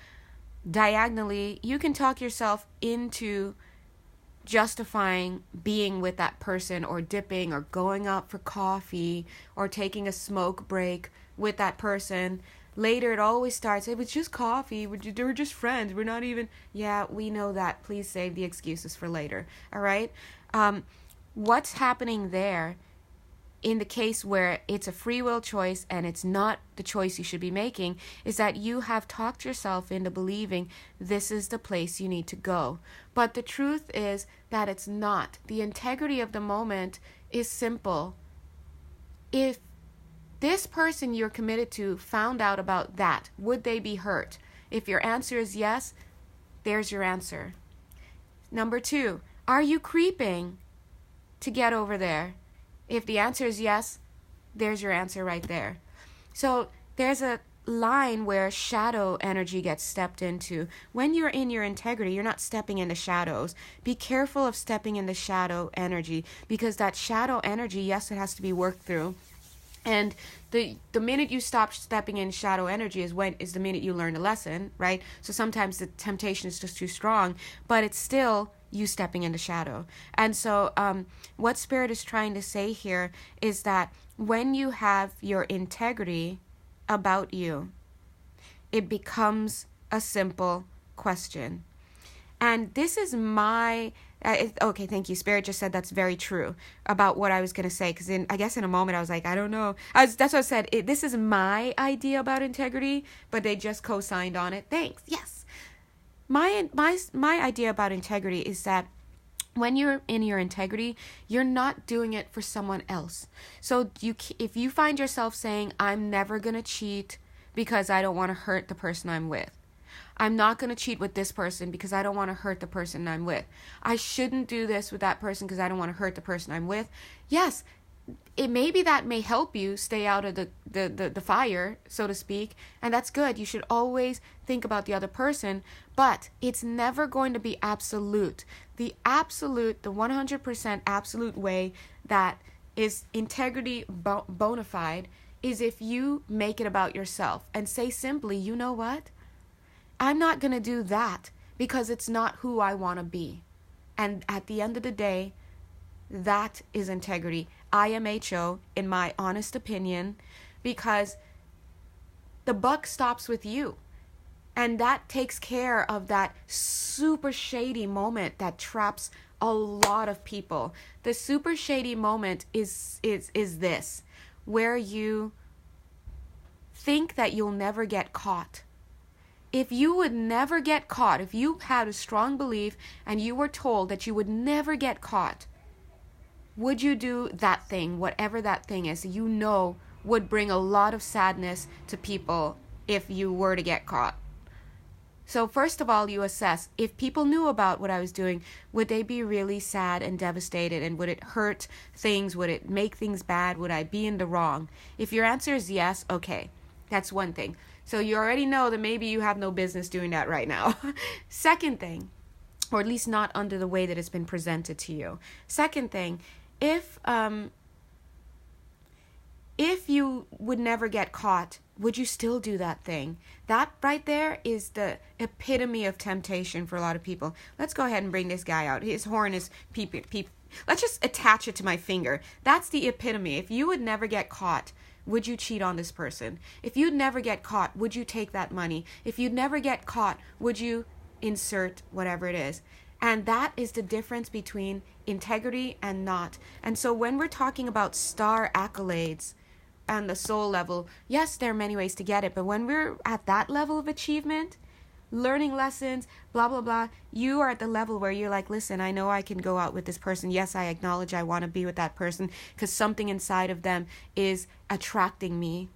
S1: diagonally. You can talk yourself into justifying being with that person or dipping or going out for coffee or taking a smoke break with that person. Later, it always starts, it was just coffee. We're just friends. We're not even... Yeah, we know that. Please save the excuses for later. All right? What's happening there in the case where it's a free will choice and it's not the choice you should be making is that you have talked yourself into believing this is the place you need to go. But the truth is that it's not. The integrity of the moment is simple. If this person you're committed to found out about that, would they be hurt? If your answer is yes, there's your answer. Number 2, are you creeping to get over there? If the answer is yes, there's your answer right there. So there's a line where shadow energy gets stepped into. When you're in your integrity, you're not stepping into shadows. Be careful of stepping into shadow energy because that shadow energy, yes, it has to be worked through. And the minute you stop stepping in shadow energy is the minute you learn a lesson, right? So sometimes the temptation is just too strong, but it's still you stepping into shadow. And so what Spirit is trying to say here is that when you have your integrity about you, it becomes a simple question. And this is my... okay, thank you. Spirit just said that's very true about what I was going to say. Because I guess in a moment I was like, I don't know. That's what I said. This is my idea about integrity, but they just co-signed on it. Thanks. Yes. My idea about integrity is that when you're in your integrity, you're not doing it for someone else. So if you find yourself saying, I'm never going to cheat because I don't want to hurt the person I'm with. I'm not going to cheat with this person because I don't want to hurt the person I'm with. I shouldn't do this with that person because I don't want to hurt the person I'm with. Yes, it maybe that may help you stay out of the fire, so to speak, and that's good. You should always think about the other person, but it's never going to be absolute. The 100% absolute way that is integrity bona fide is if you make it about yourself and say simply, you know what? I'm not going to do that because it's not who I want to be. And at the end of the day, that is integrity. IMHO, in my honest opinion, because the buck stops with you. And that takes care of that super shady moment that traps a lot of people. The super shady moment is this, where you think that you'll never get caught. If you would never get caught, if you had a strong belief and you were told that you would never get caught, would you do that thing, whatever that thing is, would bring a lot of sadness to people if you were to get caught? So first of all, you assess, if people knew about what I was doing, would they be really sad and devastated? And would it hurt things? Would it make things bad? Would I be in the wrong? If your answer is yes, okay, that's one thing. So you already know that maybe you have no business doing that right now. Second thing, or at least not under the way that it's been presented to you. Second thing, if you would never get caught, would you still do that thing? That right there is the epitome of temptation for a lot of people. Let's go ahead and bring this guy out. His horn is peep. Let's just attach it to my finger. That's the epitome. If you would never get caught, would you cheat on this person? If you'd never get caught, would you take that money? If you'd never get caught, would you insert whatever it is? And that is the difference between integrity and not. And so when we're talking about star accolades on the soul level, yes, there are many ways to get it, but when we're at that level of achievement, learning lessons, blah, blah, blah, you are at the level where you're like, listen, I know I can go out with this person. Yes, I acknowledge I want to be with that person because something inside of them is attracting me.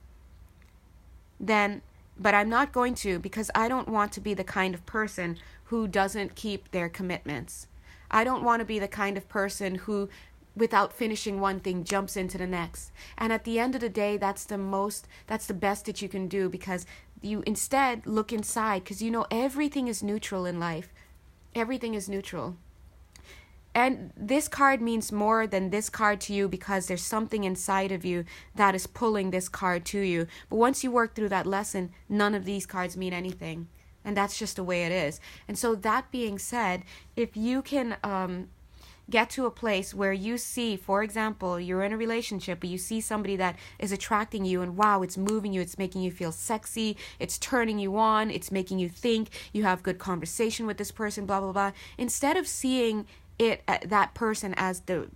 S1: But I'm not going to, because I don't want to be the kind of person who doesn't keep their commitments. I don't want to be the kind of person who, without finishing one thing, jumps into the next. And at the end of the day, that's the best that you can do, because you instead look inside, because everything is neutral in life. Everything is neutral. And this card means more than this card to you because there's something inside of you that is pulling this card to you. But once you work through that lesson, none of these cards mean anything. And that's just the way it is. And so that being said, if you can get to a place where you see, for example, you're in a relationship, but you see somebody that is attracting you and wow, it's moving you, it's making you feel sexy, it's turning you on, it's making you think, you have good conversation with this person, blah, blah, blah. Instead of seeing that person as the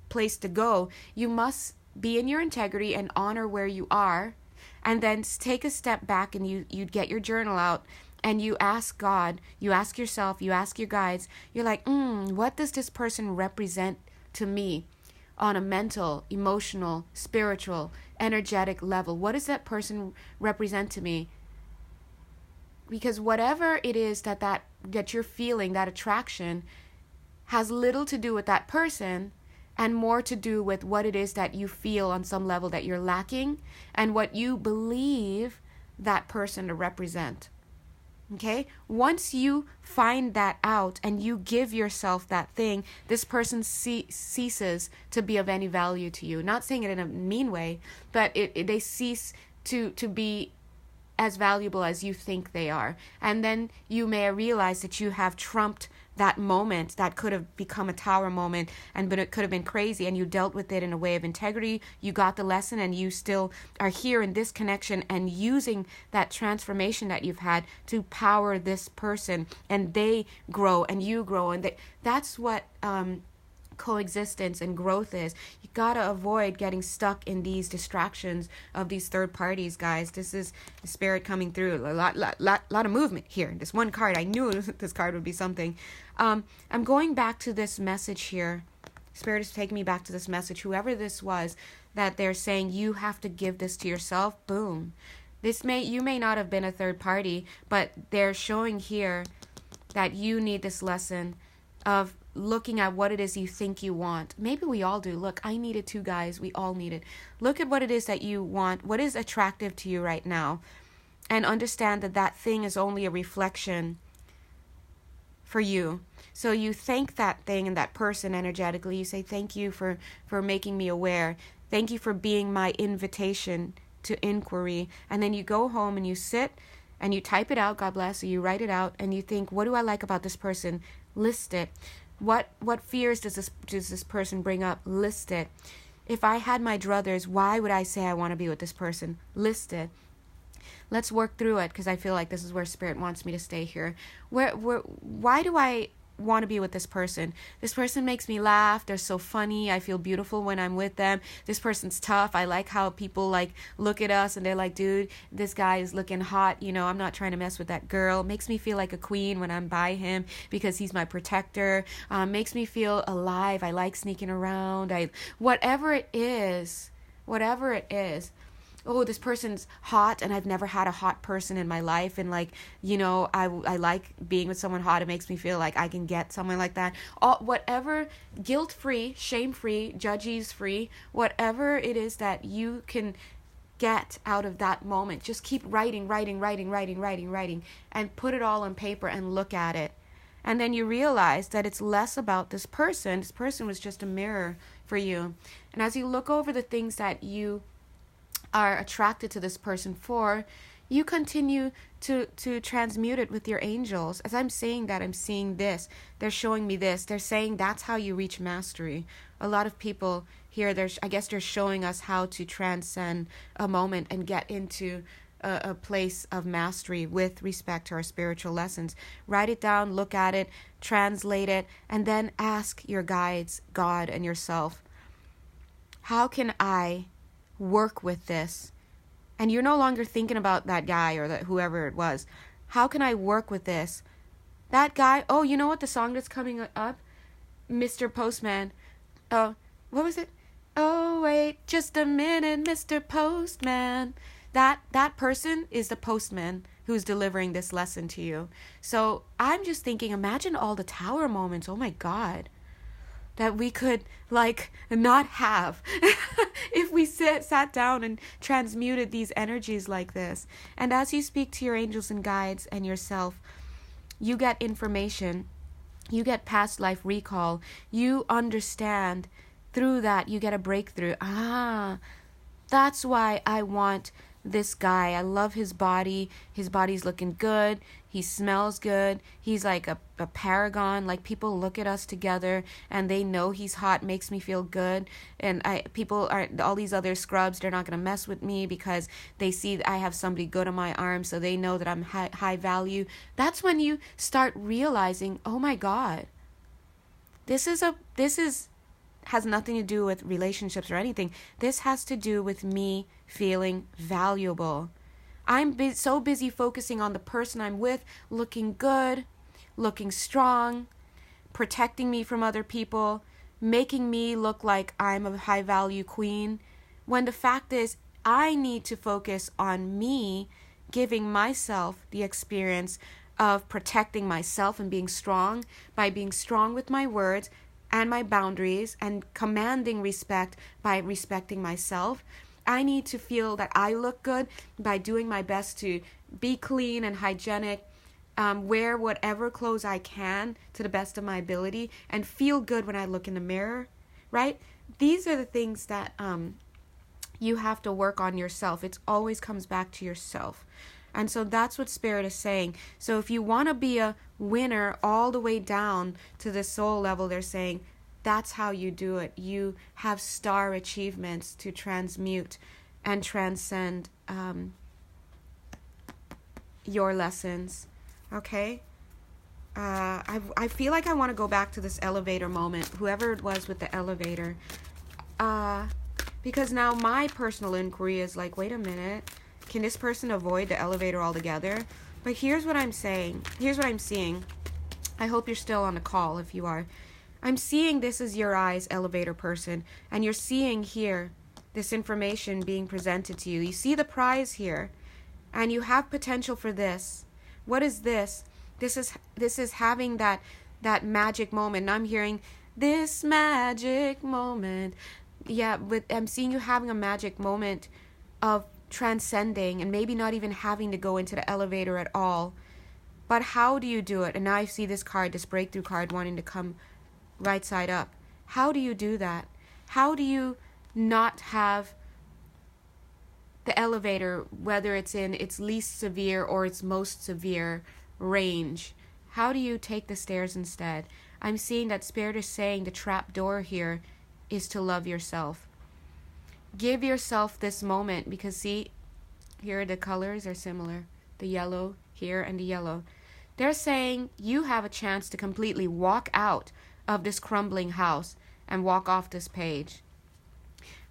S1: place to go, you must be in your integrity and honor where you are, and then take a step back and you get your journal out and you ask God, you ask yourself, you ask your guides, you're like, what does this person represent to me on a mental, emotional, spiritual, energetic level? What does that person represent to me? Because whatever it is that you're feeling, that attraction, has little to do with that person and more to do with what it is that you feel on some level that you're lacking and what you believe that person to represent. Okay? Once you find that out and you give yourself that thing, this person ceases to be of any value to you. Not saying it in a mean way, but they cease to be as valuable as you think they are. And then you may realize that you have trumped that moment that could have become a tower moment, but it could have been crazy, and you dealt with it in a way of integrity. You got the lesson, and you still are here in this connection and using that transformation that you've had to power this person, and they grow and you grow, and that's what coexistence and growth is. You gotta avoid getting stuck in these distractions of these third parties, guys. This is the spirit coming through. A lot of movement here. This one card, I knew this card would be something. I'm going back to this message here. Spirit is taking me back to this message. Whoever this was, that they're saying you have to give this to yourself. Boom. You may not have been a third party, but they're showing here that you need this lesson of looking at what it is you think you want. Maybe we all do. Look, I need it too, guys. We all need it. Look at what it is that you want. What is attractive to you right now? And understand that that thing is only a reflection for you. So you thank that thing and that person energetically. You say, thank you for making me aware. Thank you for being my invitation to inquiry. And then you go home and you sit and you type it out. God bless you. You write it out and you think, what do I like about this person? List it. What fears does this person bring up? List it. If I had my druthers, why would I say I want to be with this person? List it. Let's work through it, because I feel like this is where Spirit wants me to stay here. Why do I want to be with this person? This person makes me laugh. They're so funny. I feel beautiful when I'm with them. This person's tough. I like how people like look at us and they're like, dude, this guy is looking hot. I'm not trying to mess with that girl. Makes me feel like a queen when I'm by him because he's my protector. Makes me feel alive. I like sneaking around. Whatever it is. Oh, this person's hot and I've never had a hot person in my life, and I like being with someone hot. It makes me feel like I can get someone like that. Whatever, guilt-free, shame-free, judges-free, whatever it is that you can get out of that moment, just keep writing, and put it all on paper and look at it. And then you realize that it's less about this person. This person was just a mirror for you. And as you look over the things that you are attracted to this person for, you continue to transmute it with your angels. As I'm saying that, I'm seeing this. They're showing me this. They're saying that's how you reach mastery. A lot of people here, I guess they're showing us how to transcend a moment and get into a place of mastery with respect to our spiritual lessons. Write it down, look at it, translate it, and then ask your guides, God and yourself, how can I work with this? And you're no longer thinking about that guy or that whoever it was. How can I work with this? That guy, oh, you know what the song that's coming up? Mr. Postman. Oh, what was it? Oh, wait, just a minute, Mr. Postman. That person is the postman who's delivering this lesson to you. So I'm just thinking, imagine all the tower moments. Oh my God. That we could not have if we sat down and transmuted these energies like this. And as you speak to your angels and guides and yourself, you get information, you get past life recall, you understand. Through that, you get a breakthrough. That's why I want this guy. I love his body. His body's looking good. He smells good. He's like a paragon. Like, people look at us together and they know he's hot. Makes me feel good. And all these other scrubs, they're not going to mess with me because they see that I have somebody good on my arm, so they know that I'm high value. That's when you start realizing, oh my God, this has nothing to do with relationships or anything. This has to do with me feeling valuable. I'm so busy focusing on the person I'm with, looking good, looking strong, protecting me from other people, making me look like I'm a high value queen, when the fact is I need to focus on me giving myself the experience of protecting myself and being strong by being strong with my words and my boundaries and commanding respect by respecting myself. I need to feel that I look good by doing my best to be clean and hygienic, wear whatever clothes I can to the best of my ability, and feel good when I look in the mirror, right? These are the things that you have to work on yourself. It always comes back to yourself. And so that's what Spirit is saying. So if you want to be a winner all the way down to the soul level, they're saying that's how you do it. You have star achievements to transmute and transcend your lessons. Okay? I feel like I want to go back to this elevator moment, whoever it was with the elevator. Because now my personal inquiry is like, wait a minute. Can this person avoid the elevator altogether? But here's what I'm saying. Here's what I'm seeing. I hope you're still on the call if you are. I'm seeing this as your eyes, elevator person. And you're seeing here this information being presented to you. You see the prize here. And you have potential for this. What is this? This is having that that magic moment. And I'm hearing this magic moment. Yeah, but I'm seeing you having a magic moment of transcending and maybe not even having to go into the elevator at all. But how do you do it? And now I see this card, this breakthrough card, wanting to come right side up. How do you do that? How do you not have the elevator, whether it's in its least severe or its most severe range? How do you take the stairs instead? I'm seeing that Spirit is saying the trap door here is to love yourself. Give yourself this moment, because see, here the colors are similar. The yellow here and the yellow. They're saying you have a chance to completely walk out of this crumbling house and walk off this page.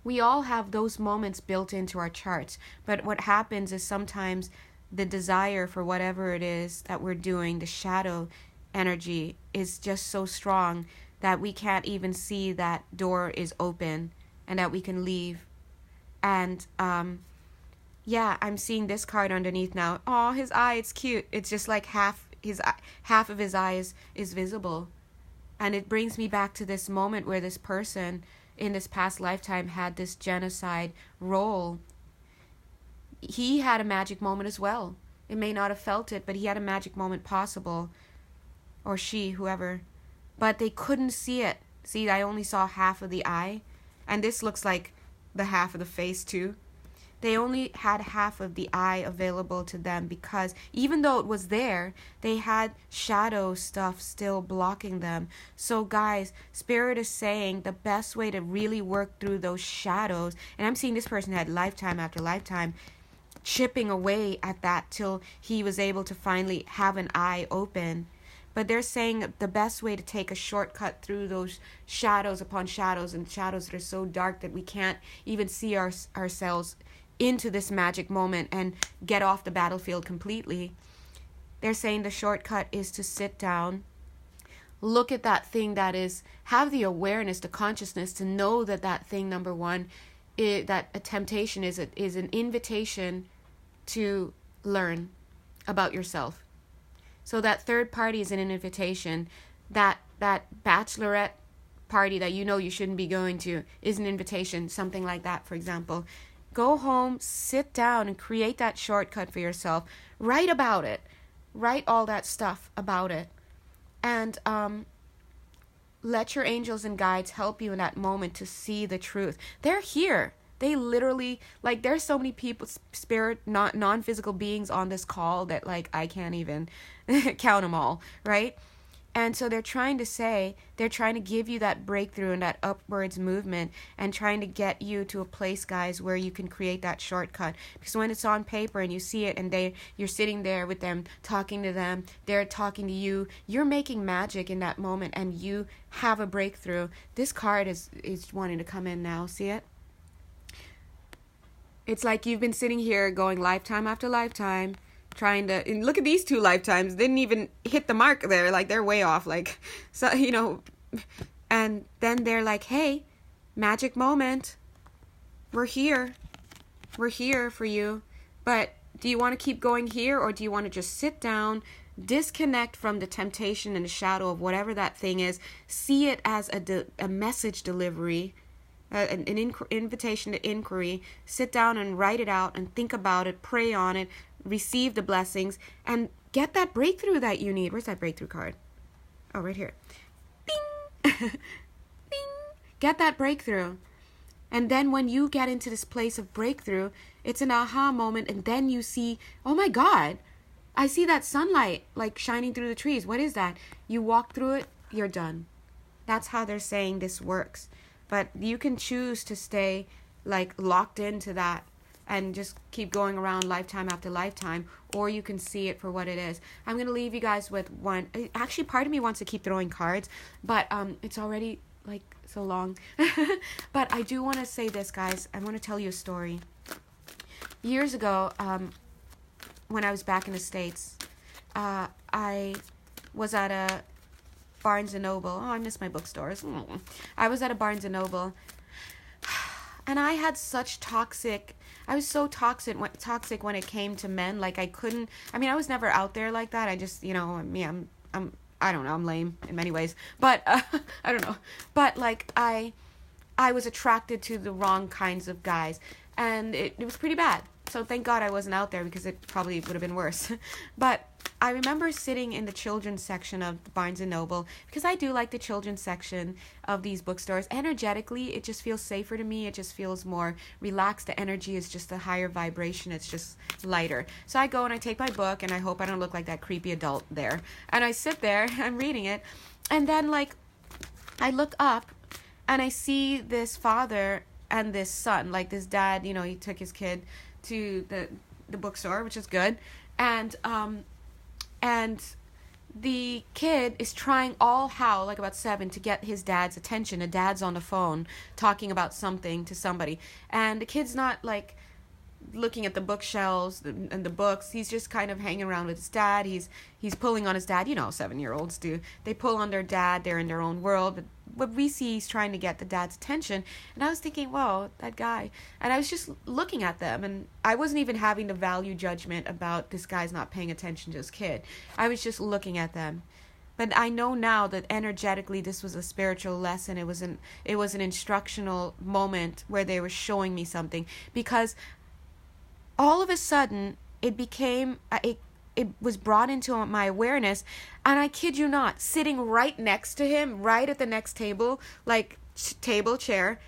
S1: We all have those moments built into our charts, but what happens is sometimes the desire for whatever it is that we're doing, the shadow energy, is just so strong that we can't even see that door is open and that we can leave. And yeah, I'm seeing this card underneath now. Oh, his eye, it's cute. It's just like half of his eye is visible. And it brings me back to this moment where this person in this past lifetime had this genocide role. He had a magic moment as well. It may not have felt it, but he had a magic moment possible. Or she, whoever. But they couldn't see it. See, I only saw half of the eye. And this looks like the half of the face too. They only had half of the eye available to them because even though it was there, they had shadow stuff still blocking them. So guys, Spirit is saying the best way to really work through those shadows, and I'm seeing this person had lifetime after lifetime chipping away at that till he was able to finally have an eye open. But they're saying the best way to take a shortcut through those shadows upon shadows and shadows that are so dark that we can't even see ourselves into this magic moment and get off the battlefield completely. They're saying the shortcut is to sit down, look at that thing that is, have the awareness, the consciousness to know that that thing, number one, that a temptation is an invitation to learn about yourself. So that third party is an invitation. That bachelorette party that you know you shouldn't be going to is an invitation, something like that, for example. Go home, sit down, and create that shortcut for yourself. Write about it. Write all that stuff about it. And let your angels and guides help you in that moment to see the truth. They're here. They literally, like, there's so many people, spirit, non-physical beings on this call that, like, I can't even count them all, right? And so they're trying to give you that breakthrough and that upwards movement and trying to get you to a place, guys, where you can create that shortcut. Because when it's on paper and you see it and you're sitting there with them, talking to them, they're talking to you, you're making magic in that moment and you have a breakthrough. This card is wanting to come in now. See it? It's like you've been sitting here going lifetime after lifetime, trying to, and look at these two lifetimes, didn't even hit the mark there, like they're way off, like, so, you know, and then they're like, hey, magic moment, we're here for you, but do you want to keep going here, or do you want to just sit down, disconnect from the temptation and the shadow of whatever that thing is, see it as a message delivery, an invitation to inquiry, sit down and write it out and think about it, pray on it, receive the blessings, and get that breakthrough that you need. Where's that breakthrough card? Oh, right here. Bing! Bing! Get that breakthrough. And then when you get into this place of breakthrough, it's an aha moment, and then you see, oh my God, I see that sunlight like shining through the trees. What is that? You walk through it, you're done. That's how they're saying this works. But you can choose to stay like locked into that and just keep going around lifetime after lifetime, or you can see it for what it is. I'm going to leave you guys with one. Actually, part of me wants to keep throwing cards, but it's already like so long. But I do want to say this, guys. I want to tell you a story. Years ago, when I was back in the States, I was at a Barnes & Noble. Oh, I miss my bookstores. I was at a Barnes & Noble, and I had such I was so toxic when it came to men. Like I was never out there like that. I just, you know, me, I'm I don't know, I'm lame in many ways, but I don't know. But like I was attracted to the wrong kinds of guys, and it was pretty bad. So thank God I wasn't out there, because it probably would have been worse. But I remember sitting in the children's section of Barnes & Noble, because I do like the children's section of these bookstores. Energetically, it just feels safer to me. It just feels more relaxed. The energy is just a higher vibration. It's just lighter. So I go and I take my book, and I hope I don't look like that creepy adult there. And I sit there, I'm reading it, and then like I look up and I see this father and this son, like this dad, you know, he took his kid to the bookstore, which is good, and the kid is trying all how, like about 7, to get his dad's attention. The dad's on the phone talking about something to somebody, and the kid's not like looking at the bookshelves and the books. He's just kind of hanging around with his dad. He's pulling on his dad. You know, 7-year-olds do. They pull on their dad. They're in their own world. But what we see, he's trying to get the dad's attention. And I was thinking, whoa, that guy. And I was just looking at them, and I wasn't even having the value judgment about this guy's not paying attention to his kid. I was just looking at them. But I know now that energetically this was a spiritual lesson. It was an instructional moment where they were showing me something, because all of a sudden it became it was brought into my awareness, and I kid you not, sitting right next to him, right at the next table, like table chair,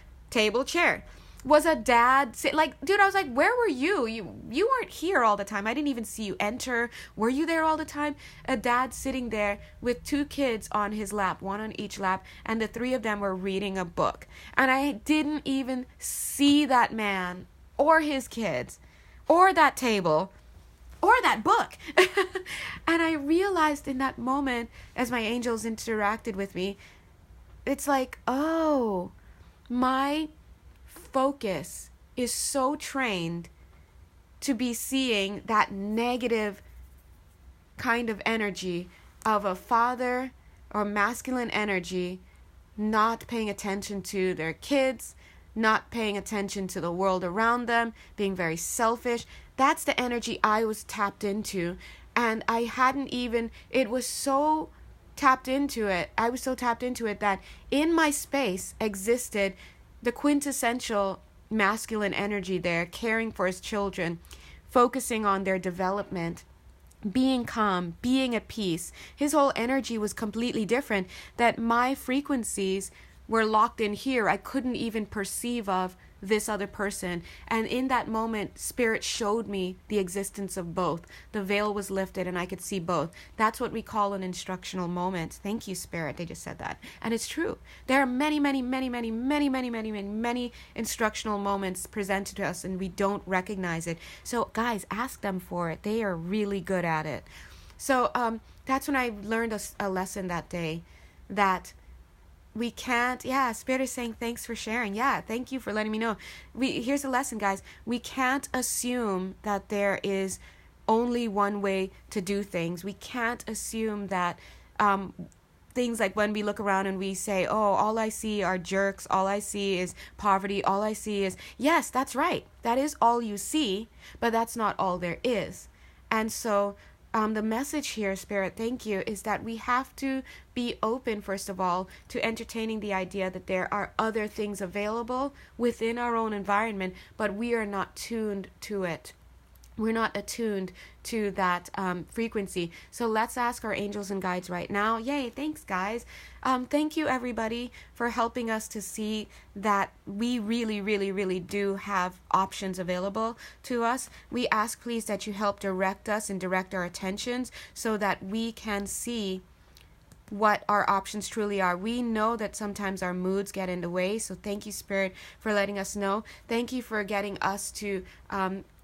S1: was a dad. Like, dude, I was like, where were you? You weren't here all the time. I didn't even see you enter. Were you there all the time? A dad sitting there with 2 kids on his lap, 1 on each lap, and the 3 of them were reading a book. And I didn't even see that man or his kids or that table or that book. And I realized in that moment, as my angels interacted with me, it's like, oh, my focus is so trained to be seeing that negative kind of energy of a father or masculine energy not paying attention to their kids, not paying attention to the world around them, being very selfish. That's the energy I was tapped into. And I hadn't even, it was so tapped into it. I was so tapped into it that in my space existed the quintessential masculine energy there, caring for his children, focusing on their development, being calm, being at peace. His whole energy was completely different, that my frequencies were locked in here. I couldn't even perceive of this other person. And in that moment, Spirit showed me the existence of both. The veil was lifted and I could see both. That's what we call an instructional moment. Thank you, Spirit. They just said that. And it's true. There are many, many, many, many, many, many, many, many, many instructional moments presented to us, and we don't recognize it. So guys, ask them for it. They are really good at it. So that's when I learned a lesson that day, that we can't, Spirit is saying thanks for sharing. Yeah, thank you for letting me know. Here's a lesson, guys. We can't assume that there is only one way to do things. We can't assume that things like when we look around and we say, oh, all I see are jerks, all I see is poverty, all I see is, yes, that's right. That is all you see, but that's not all there is. And so the message here, Spirit, thank you, is that we have to be open, first of all, to entertaining the idea that there are other things available within our own environment, but we are not tuned to it. We're not attuned to that frequency. So let's ask our angels and guides right now. Yay, thanks, guys. Thank you, everybody, for helping us to see that we really, really, really do have options available to us. We ask, please, that you help direct us and direct our attentions so that we can see what our options truly are. We know that sometimes our moods get in the way. So thank you, Spirit, for letting us know. Thank you for getting us to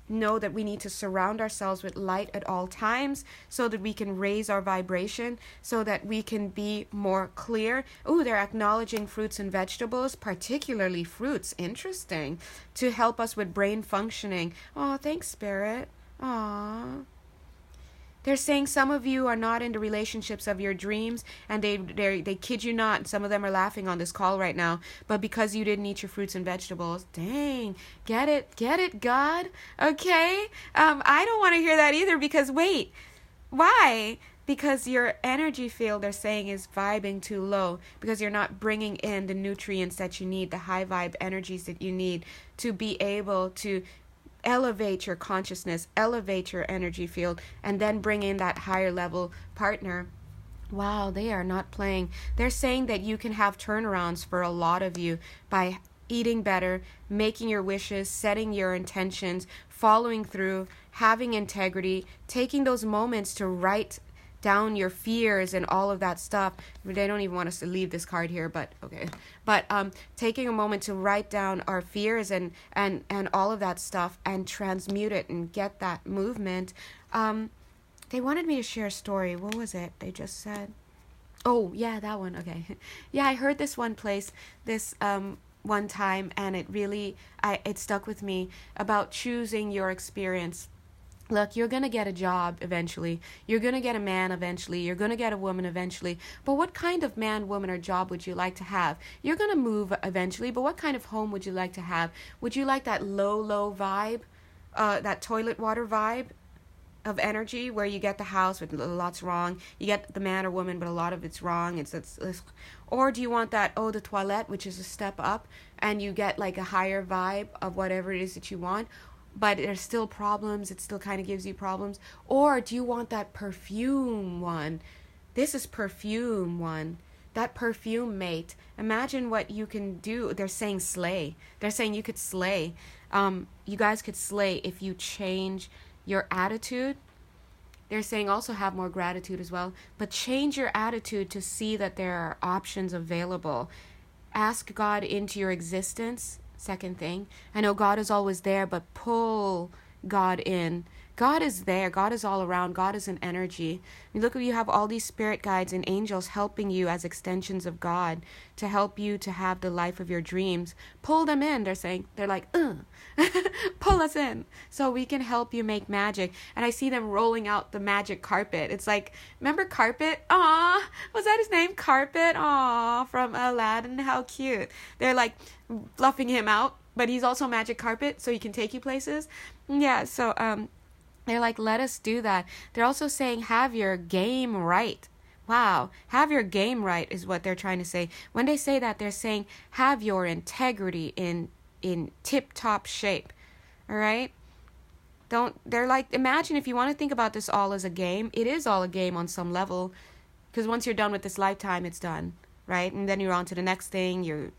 S1: know that we need to surround ourselves with light at all times so that we can raise our vibration, so that we can be more clear. Oh, they're acknowledging fruits and vegetables, particularly fruits. Interesting. To help us with brain functioning. Oh, thanks, Spirit. Aw. They're saying some of you are not in the relationships of your dreams, and they kid you not. Some of them are laughing on this call right now, but because you didn't eat your fruits and vegetables. Dang, get it, God? Okay, I don't want to hear that either, because wait, why? because your energy field, they're saying, is vibing too low, because you're not bringing in the nutrients that you need, the high vibe energies that you need to be able to elevate your consciousness, elevate your energy field, and then bring in that higher level partner. Wow, they are not playing. They're saying that you can have turnarounds for a lot of you by eating better, making your wishes, setting your intentions, following through, having integrity, taking those moments to write down your fears and all of that stuff. They don't even want us to leave this card here, but okay. But taking a moment to write down our fears and all of that stuff and transmute it and get that movement. They wanted me to share a story. What was it they just said? Oh, yeah, that one. Okay. Yeah, I heard this one one time, and it stuck with me, about choosing your experience. Look, you're going to get a job eventually. You're going to get a man eventually. You're going to get a woman eventually. But what kind of man, woman, or job would you like to have? You're going to move eventually, but what kind of home would you like to have? Would you like that low vibe, that toilet water vibe of energy, where you get the house with lots wrong, you get the man or woman, but a lot of it's wrong, or do you want that eau de toilette, which is a step up, and you get like a higher vibe of whatever it is that you want, but there's still problems, it still kind of gives you problems? Or do you want that perfume one? This is perfume one. That perfume mate. Imagine what you can do. They're saying slay. They're saying you could slay. You guys could slay if you change your attitude. They're saying also have more gratitude as well, but change your attitude to see that there are options available. Ask God into your existence. Second thing, I know God is always there, but pull God in. God is there. God is all around. God is an energy. I mean, look, you have all these spirit guides and angels helping you as extensions of God to help you to have the life of your dreams. Pull them in. They're like, pull us in so we can help you make magic. And I see them rolling out the magic carpet. It's like, remember Carpet? Aw, was that his name? Carpet? Aw, from Aladdin. How cute. They're like fluffing him out, but he's also magic carpet, so he can take you places. Yeah, so they're like, let us do that. They're also saying, have your game right. Wow, have your game right is what they're trying to say. When they say that, they're saying, have your integrity in tip-top shape. All right? They're like, imagine if you want to think about this all as a game. It is all a game on some level, because once you're done with this lifetime, it's done, right? And then you're on to the next thing. You're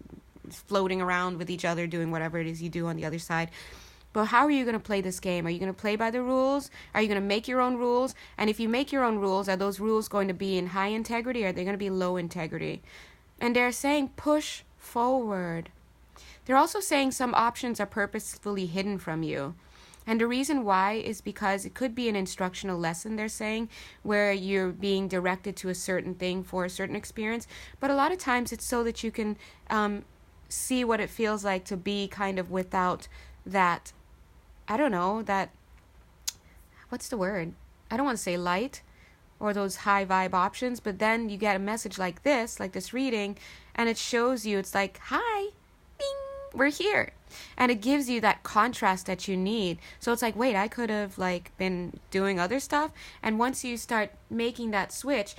S1: floating around with each other, doing whatever it is you do on the other side. But how are you going to play this game? Are you going to play by the rules? Are you going to make your own rules? And if you make your own rules, are those rules going to be in high integrity, or are they going to be low integrity? And they're saying push forward. They're also saying some options are purposefully hidden from you. And the reason why is because it could be an instructional lesson, they're saying, where you're being directed to a certain thing for a certain experience. But a lot of times it's so that you can see what it feels like to be kind of without that, I don't know, that, what's the word? I don't want to say light or those high vibe options, but then you get a message like this reading, and it shows you, it's like, hi, bing, we're here. And it gives you that contrast that you need. So it's like, wait, I could have been doing other stuff. And once you start making that switch,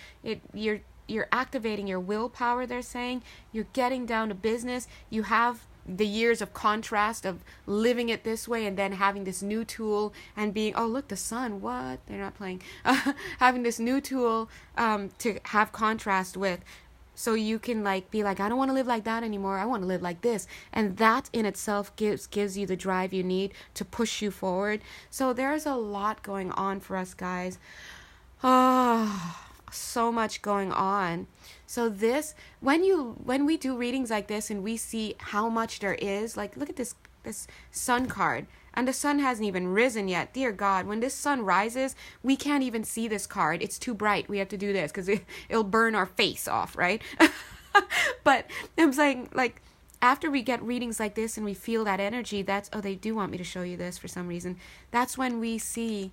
S1: you're activating your willpower, they're saying. You're getting down to business. You have the years of contrast of living it this way and then having this new tool and being, oh, look, the sun, what? They're not playing. Having this new tool to have contrast with. So you can be like, I don't want to live like that anymore. I want to live like this. And that in itself gives you the drive you need to push you forward. So there's a lot going on for us, guys. Oh, so much going on. So this, when we do readings like this and we see how much there is, look at this sun card, and the sun hasn't even risen yet. Dear God, when this sun rises, we can't even see this card. It's too bright. We have to do this because it'll burn our face off, right? But I'm saying, after we get readings like this and we feel that energy, they do want me to show you this for some reason. That's when we see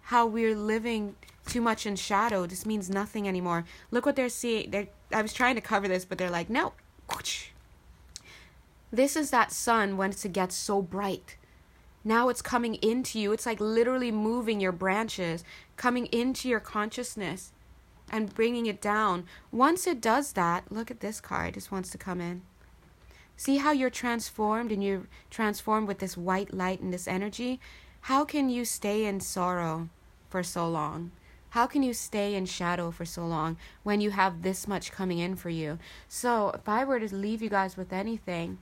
S1: how we're living too much in shadow. This means nothing anymore. Look what they're seeing. I was trying to cover this, but they're like, no. This is that sun once it gets so bright. Now it's coming into you. It's like literally moving your branches, coming into your consciousness. and bringing it down. Once it does that, look at this card. Just wants to come in. See how you're transformed, and you're transformed with this white light and this energy? How can you stay in sorrow for so long? How can you stay in shadow for so long when you have this much coming in for you? So if I were to leave you guys with anything,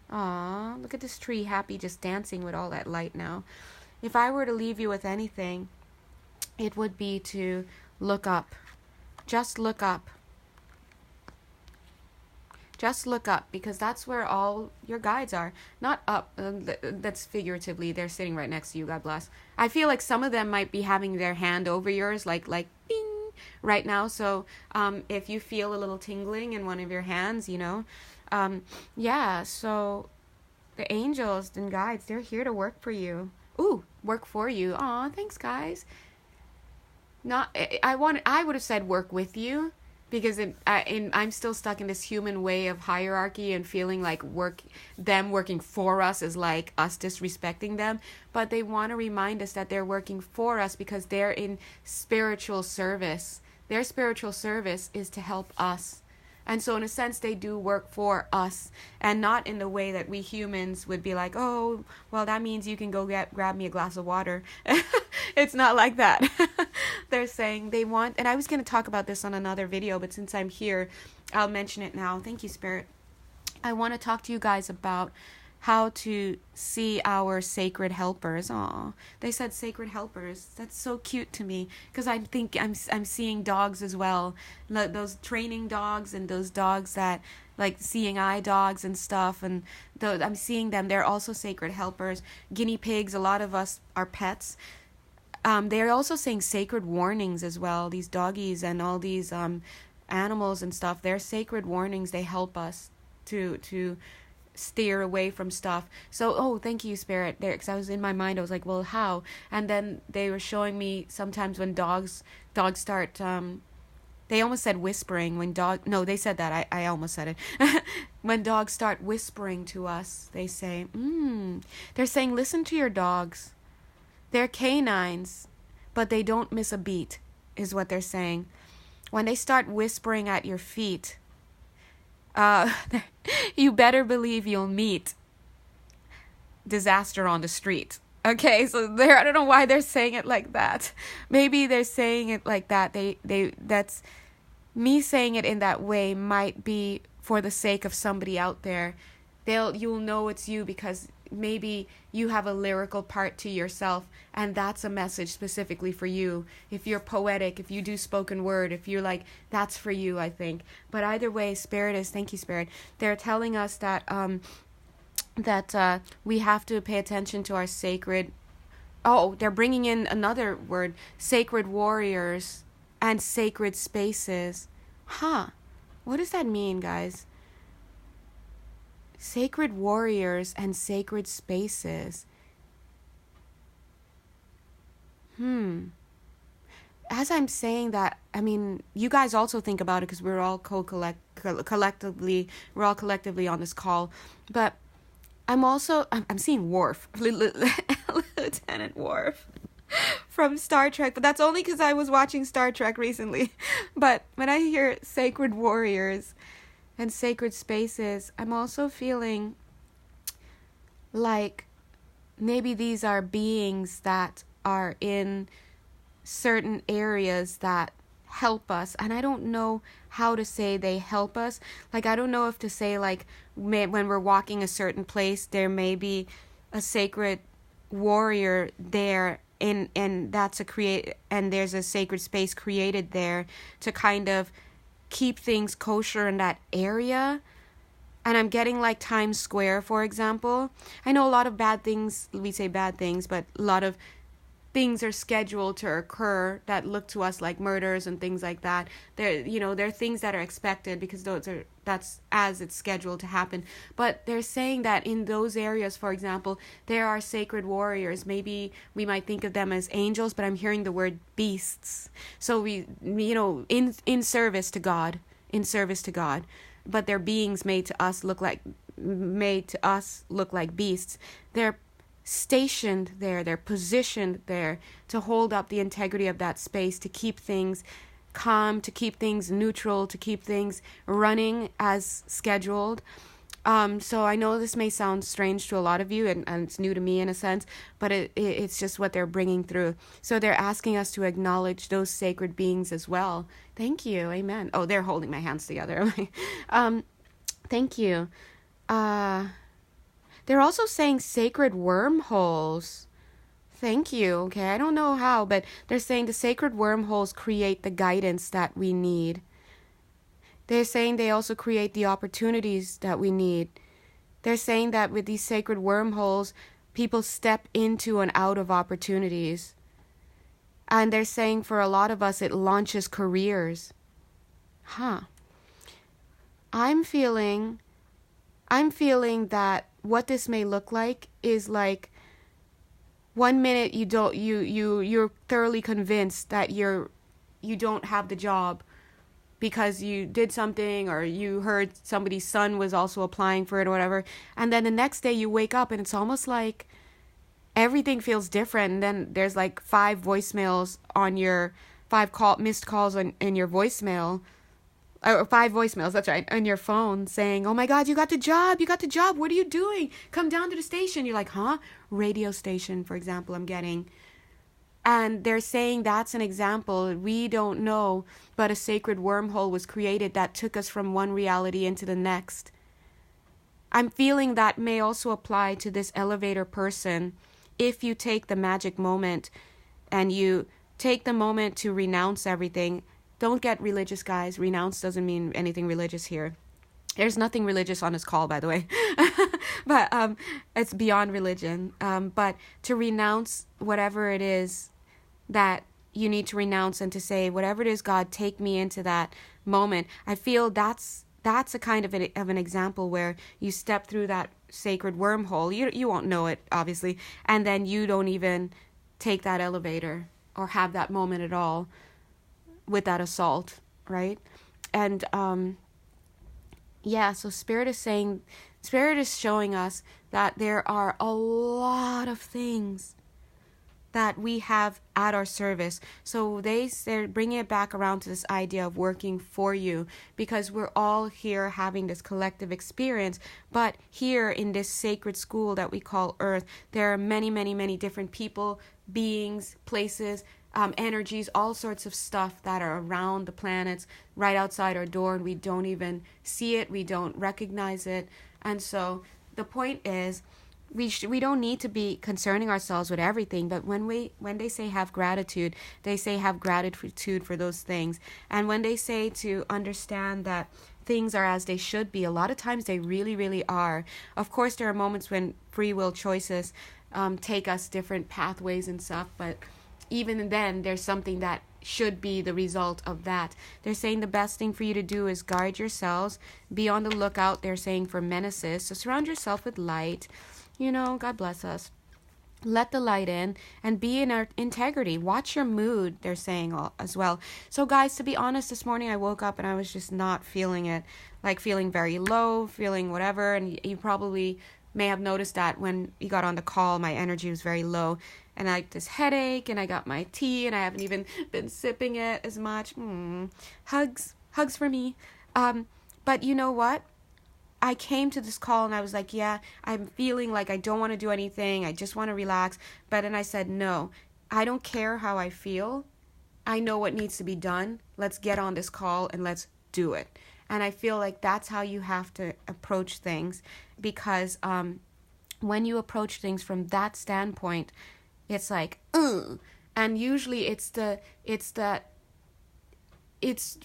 S1: look at this tree happy, just dancing with all that light now. If I were to leave you with anything, it would be to look up. Just look up. Just look up, because that's where all your guides are. Not up, that's figuratively. They're sitting right next to you, God bless. I feel like some of them might be having their hand over yours, like bing, right now. So if you feel a little tingling in one of your hands, yeah, so the angels and guides, they're here to work for you. Ooh, work for you. Aw, thanks, guys. I would have said work with you, because I'm still stuck in this human way of hierarchy and feeling like them working for us is like us disrespecting them. But they want to remind us that they're working for us because they're in spiritual service. Their spiritual service is to help us. And so in a sense, they do work for us, and not in the way that we humans would be like, oh, well, that means you can go grab me a glass of water. It's not like that. They're saying they want, and I was going to talk about this on another video, but since I'm here, I'll mention it now. Thank you, Spirit. I want to talk to you guys about how to see our sacred helpers. Aw, they said sacred helpers. That's so cute to me, because I think I'm seeing dogs as well, those training dogs and those dogs that like seeing eye dogs and stuff, and I'm seeing them. They're also sacred helpers. Guinea pigs, a lot of us are pets. They're also saying sacred warnings as well. These doggies and all these animals and stuff, they're sacred warnings. They help us to steer away from stuff. So, thank you, Spirit. There, because I was in my mind, I was like, well, how? And then they were showing me sometimes when dogs start, they almost said whispering when they said that. I almost said it. When dogs start whispering to us, they say, they're saying, listen to your dogs. They're canines, but they don't miss a beat, is what they're saying. When they start whispering at your feet, you better believe you'll meet disaster on the street. Okay, so I don't know why they're saying it like that. Maybe they're saying it like that. That's me saying it in that way might be for the sake of somebody out there. You'll know it's you because maybe you have a lyrical part to yourself, and that's a message specifically for you. If you're poetic, if you do spoken word, if you're like, that's for you, I think. But either way, thank you, Spirit. They're telling us that we have to pay attention to our sacred. They're bringing in another word, sacred warriors and sacred spaces. What does that mean, guys? Sacred warriors and sacred spaces. As I'm saying that, I mean, you guys also think about it, because we're all collectively on this call. But I'm seeing Worf, Lieutenant Worf from Star Trek. But that's only because I was watching Star Trek recently. But when I hear sacred warriors and sacred spaces, I'm also feeling like maybe these are beings that are in certain areas that help us. And I don't know how to say they help us. Like, I don't know if to say, like, when we're walking a certain place, there may be a sacred warrior there, and that's and there's a sacred space created there to kind of keep things kosher in that area. And I'm getting like Times Square, for example. I know a lot of bad things, we say bad things, but a lot of things are scheduled to occur that look to us like murders and things like that. They're things that are expected because that's as it's scheduled to happen. But they're saying that in those areas, for example, there are sacred warriors. Maybe we might think of them as angels, but I'm hearing the word beasts. So in service to God, but they're beings made to us look like beasts. They're stationed there, they're positioned there to hold up the integrity of that space, to keep things calm, to keep things neutral, to keep things running as scheduled. So I know this may sound strange to a lot of you, and it's new to me in a sense, but it's just what they're bringing through. So they're asking us to acknowledge those sacred beings as well. Thank you. Amen. Oh, they're holding my hands together. Thank you. They're also saying sacred wormholes. Thank you. Okay, I don't know how, but they're saying the sacred wormholes create the guidance that we need. They're saying they also create the opportunities that we need. They're saying that with these sacred wormholes, people step into and out of opportunities. And they're saying for a lot of us, it launches careers. I'm feeling that what this may look like is like 1 minute you're thoroughly convinced that you don't have the job because you did something, or you heard somebody's son was also applying for it or whatever, and then the next day you wake up and it's almost like everything feels different, and then there's like 5 voicemails on your missed calls in your voicemail, or 5 voicemails, that's right, on your phone saying, oh my God, you got the job, what are you doing? Come down to the station. You're like, radio station, for example, I'm getting. And they're saying that's an example. We don't know, but a sacred wormhole was created that took us from one reality into the next. I'm feeling that may also apply to this elevator person. If you take the magic moment and you take the moment to renounce everything. Don't get religious, guys. Renounce doesn't mean anything religious here. There's nothing religious on this call, by the way. But it's beyond religion. But to renounce whatever it is that you need to renounce, and to say, whatever it is, God, take me into that moment. I feel that's a kind of an example where you step through that sacred wormhole. You won't know it, obviously. And then you don't even take that elevator or have that moment at all with that assault, right? And so Spirit is showing us that there are a lot of things that we have at our service. So they're bringing it back around to this idea of working for you, because we're all here having this collective experience. But here in this sacred school that we call Earth, there are many, many, many different people, beings, places, energies, all sorts of stuff that are around the planets, right outside our door, and we don't even see it, we don't recognize it. And so the point is, we don't need to be concerning ourselves with everything, but when they say have gratitude, they say have gratitude for those things. And when they say to understand that things are as they should be, a lot of times they really, really are. Of course, there are moments when free will choices take us different pathways and stuff, but even then, there's something that should be the result of that. They're saying the best thing for you to do is guard yourselves, be on the lookout, they're saying, for menaces. So surround yourself with light. God bless us. Let the light in and be in our integrity. Watch your mood, they're saying as well. So guys, to be honest, this morning I woke up and I was just not feeling it. Like feeling very low, feeling whatever. And you probably may have noticed that when you got on the call, my energy was very low. And I had this headache, and I got my tea, and I haven't even been sipping it as much. Hugs for me. But you know what? I came to this call and I was like, yeah, I'm feeling like I don't want to do anything. I just want to relax. But then I said, no, I don't care how I feel. I know what needs to be done. Let's get on this call and let's do it. And I feel like that's how you have to approach things, because when you approach things from that standpoint, it's like, and usually it's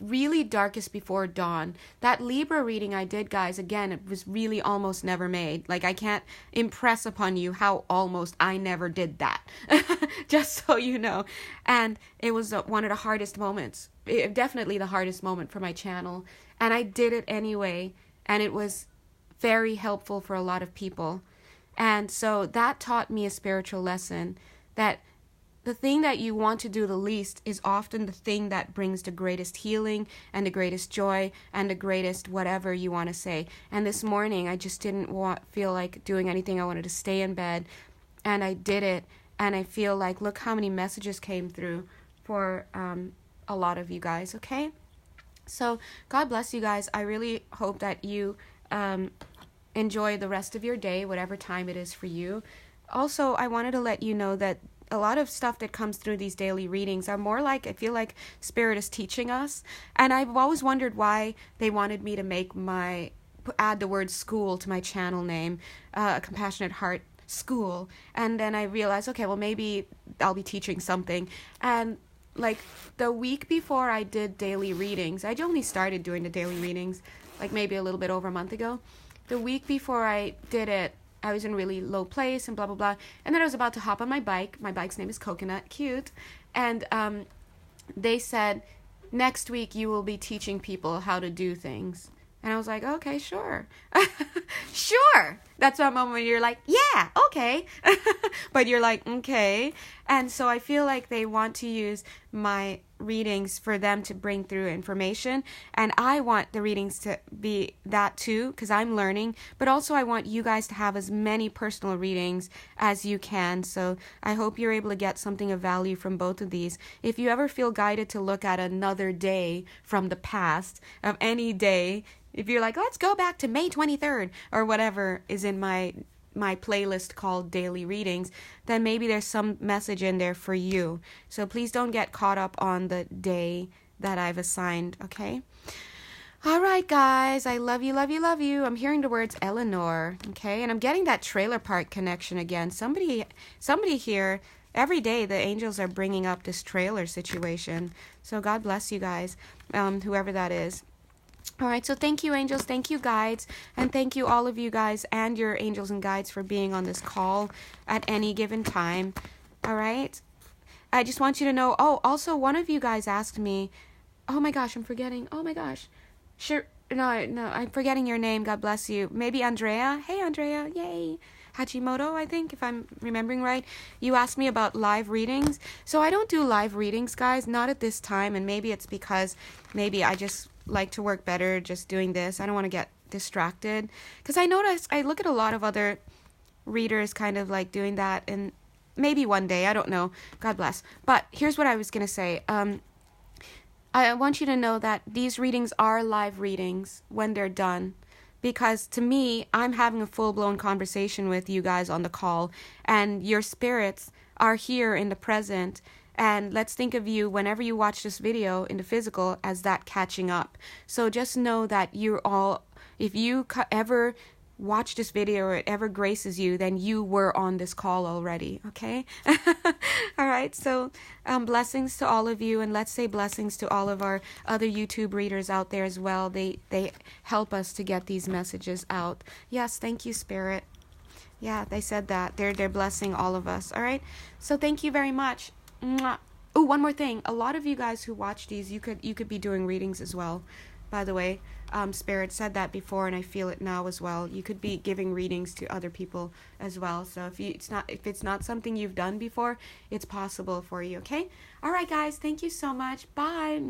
S1: really darkest before dawn. That Libra reading I did, guys, again, it was really almost never made. Like, I can't impress upon you how almost I never did that. Just so you know. And it was one of the hardest moments. Definitely the hardest moment for my channel. And I did it anyway. And it was very helpful for a lot of people. And so that taught me a spiritual lesson, that the thing that you want to do the least is often the thing that brings the greatest healing and the greatest joy and the greatest whatever you want to say. And this morning, I just didn't feel like doing anything. I wanted to stay in bed, and I did it. And I feel like, look how many messages came through for a lot of you guys, okay? So God bless you guys. I really hope that you enjoy the rest of your day, whatever time it is for you. Also, I wanted to let you know that a lot of stuff that comes through these daily readings are more like, I feel like Spirit is teaching us. And I've always wondered why they wanted me to add the word school to my channel name, Compassionate Heart School. And then I realized, okay, well, maybe I'll be teaching something. And like the week before I did daily readings, I only started doing the daily readings like maybe a little bit over a month ago. The week before I did it, I was in really low place and blah, blah, blah. And then I was about to hop on my bike. My bike's name is Coconut. Cute. And they said, next week you will be teaching people how to do things. And I was like, okay, sure. Sure. That's that moment when you're like, yeah, okay. But you're like, okay. And so I feel like they want to use my readings for them to bring through information. And I want the readings to be that too, because I'm learning. But also I want you guys to have as many personal readings as you can. So I hope you're able to get something of value from both of these. If you ever feel guided to look at another day from the past, of any day, if you're like, let's go back to May 23rd or whatever is in my playlist called Daily Readings, then maybe there's some message in there for you. So please don't get caught up on the day that I've assigned, okay? All right, guys. I love you, love you, love you. I'm hearing the words Eleanor, okay? And I'm getting that trailer park connection again. Somebody here, every day the angels are bringing up this trailer situation. So God bless you guys, whoever that is. All right, so thank you, angels. Thank you, guides. And thank you, all of you guys and your angels and guides for being on this call at any given time. All right? I just want you to know. Oh, also, one of you guys asked me. Oh, my gosh, I'm forgetting. Oh, my gosh. Sure. No, I'm forgetting your name. God bless you. Maybe Andrea. Hey, Andrea. Yay. Hachimoto, I think, if I'm remembering right. You asked me about live readings. So I don't do live readings, guys. Not at this time. And maybe it's because maybe I just like to work better just doing this. I don't want to get distracted, because I notice I look at a lot of other readers kind of like doing that, and maybe one day, I don't know, God bless. But here's what I was going to say. I want you to know that these readings are live readings when they're done, because to me, I'm having a full-blown conversation with you guys on the call, and your spirits are here in the present. And let's think of you, whenever you watch this video in the physical, as that catching up. So just know that you're all, if you ever watch this video or it ever graces you, then you were on this call already, okay? All right, so blessings to all of you, and let's say blessings to all of our other YouTube readers out there as well. They help us to get these messages out. Yes, thank you, Spirit. Yeah, they said that. They're blessing all of us, all right? So thank you very much. Oh, one more thing. A lot of you guys who watch these, you could be doing readings as well. By the way, Spirit said that before, and I feel it now as well. You could be giving readings to other people as well. So if it's not something you've done before, it's possible for you. Okay. All right, guys. Thank you so much. Bye.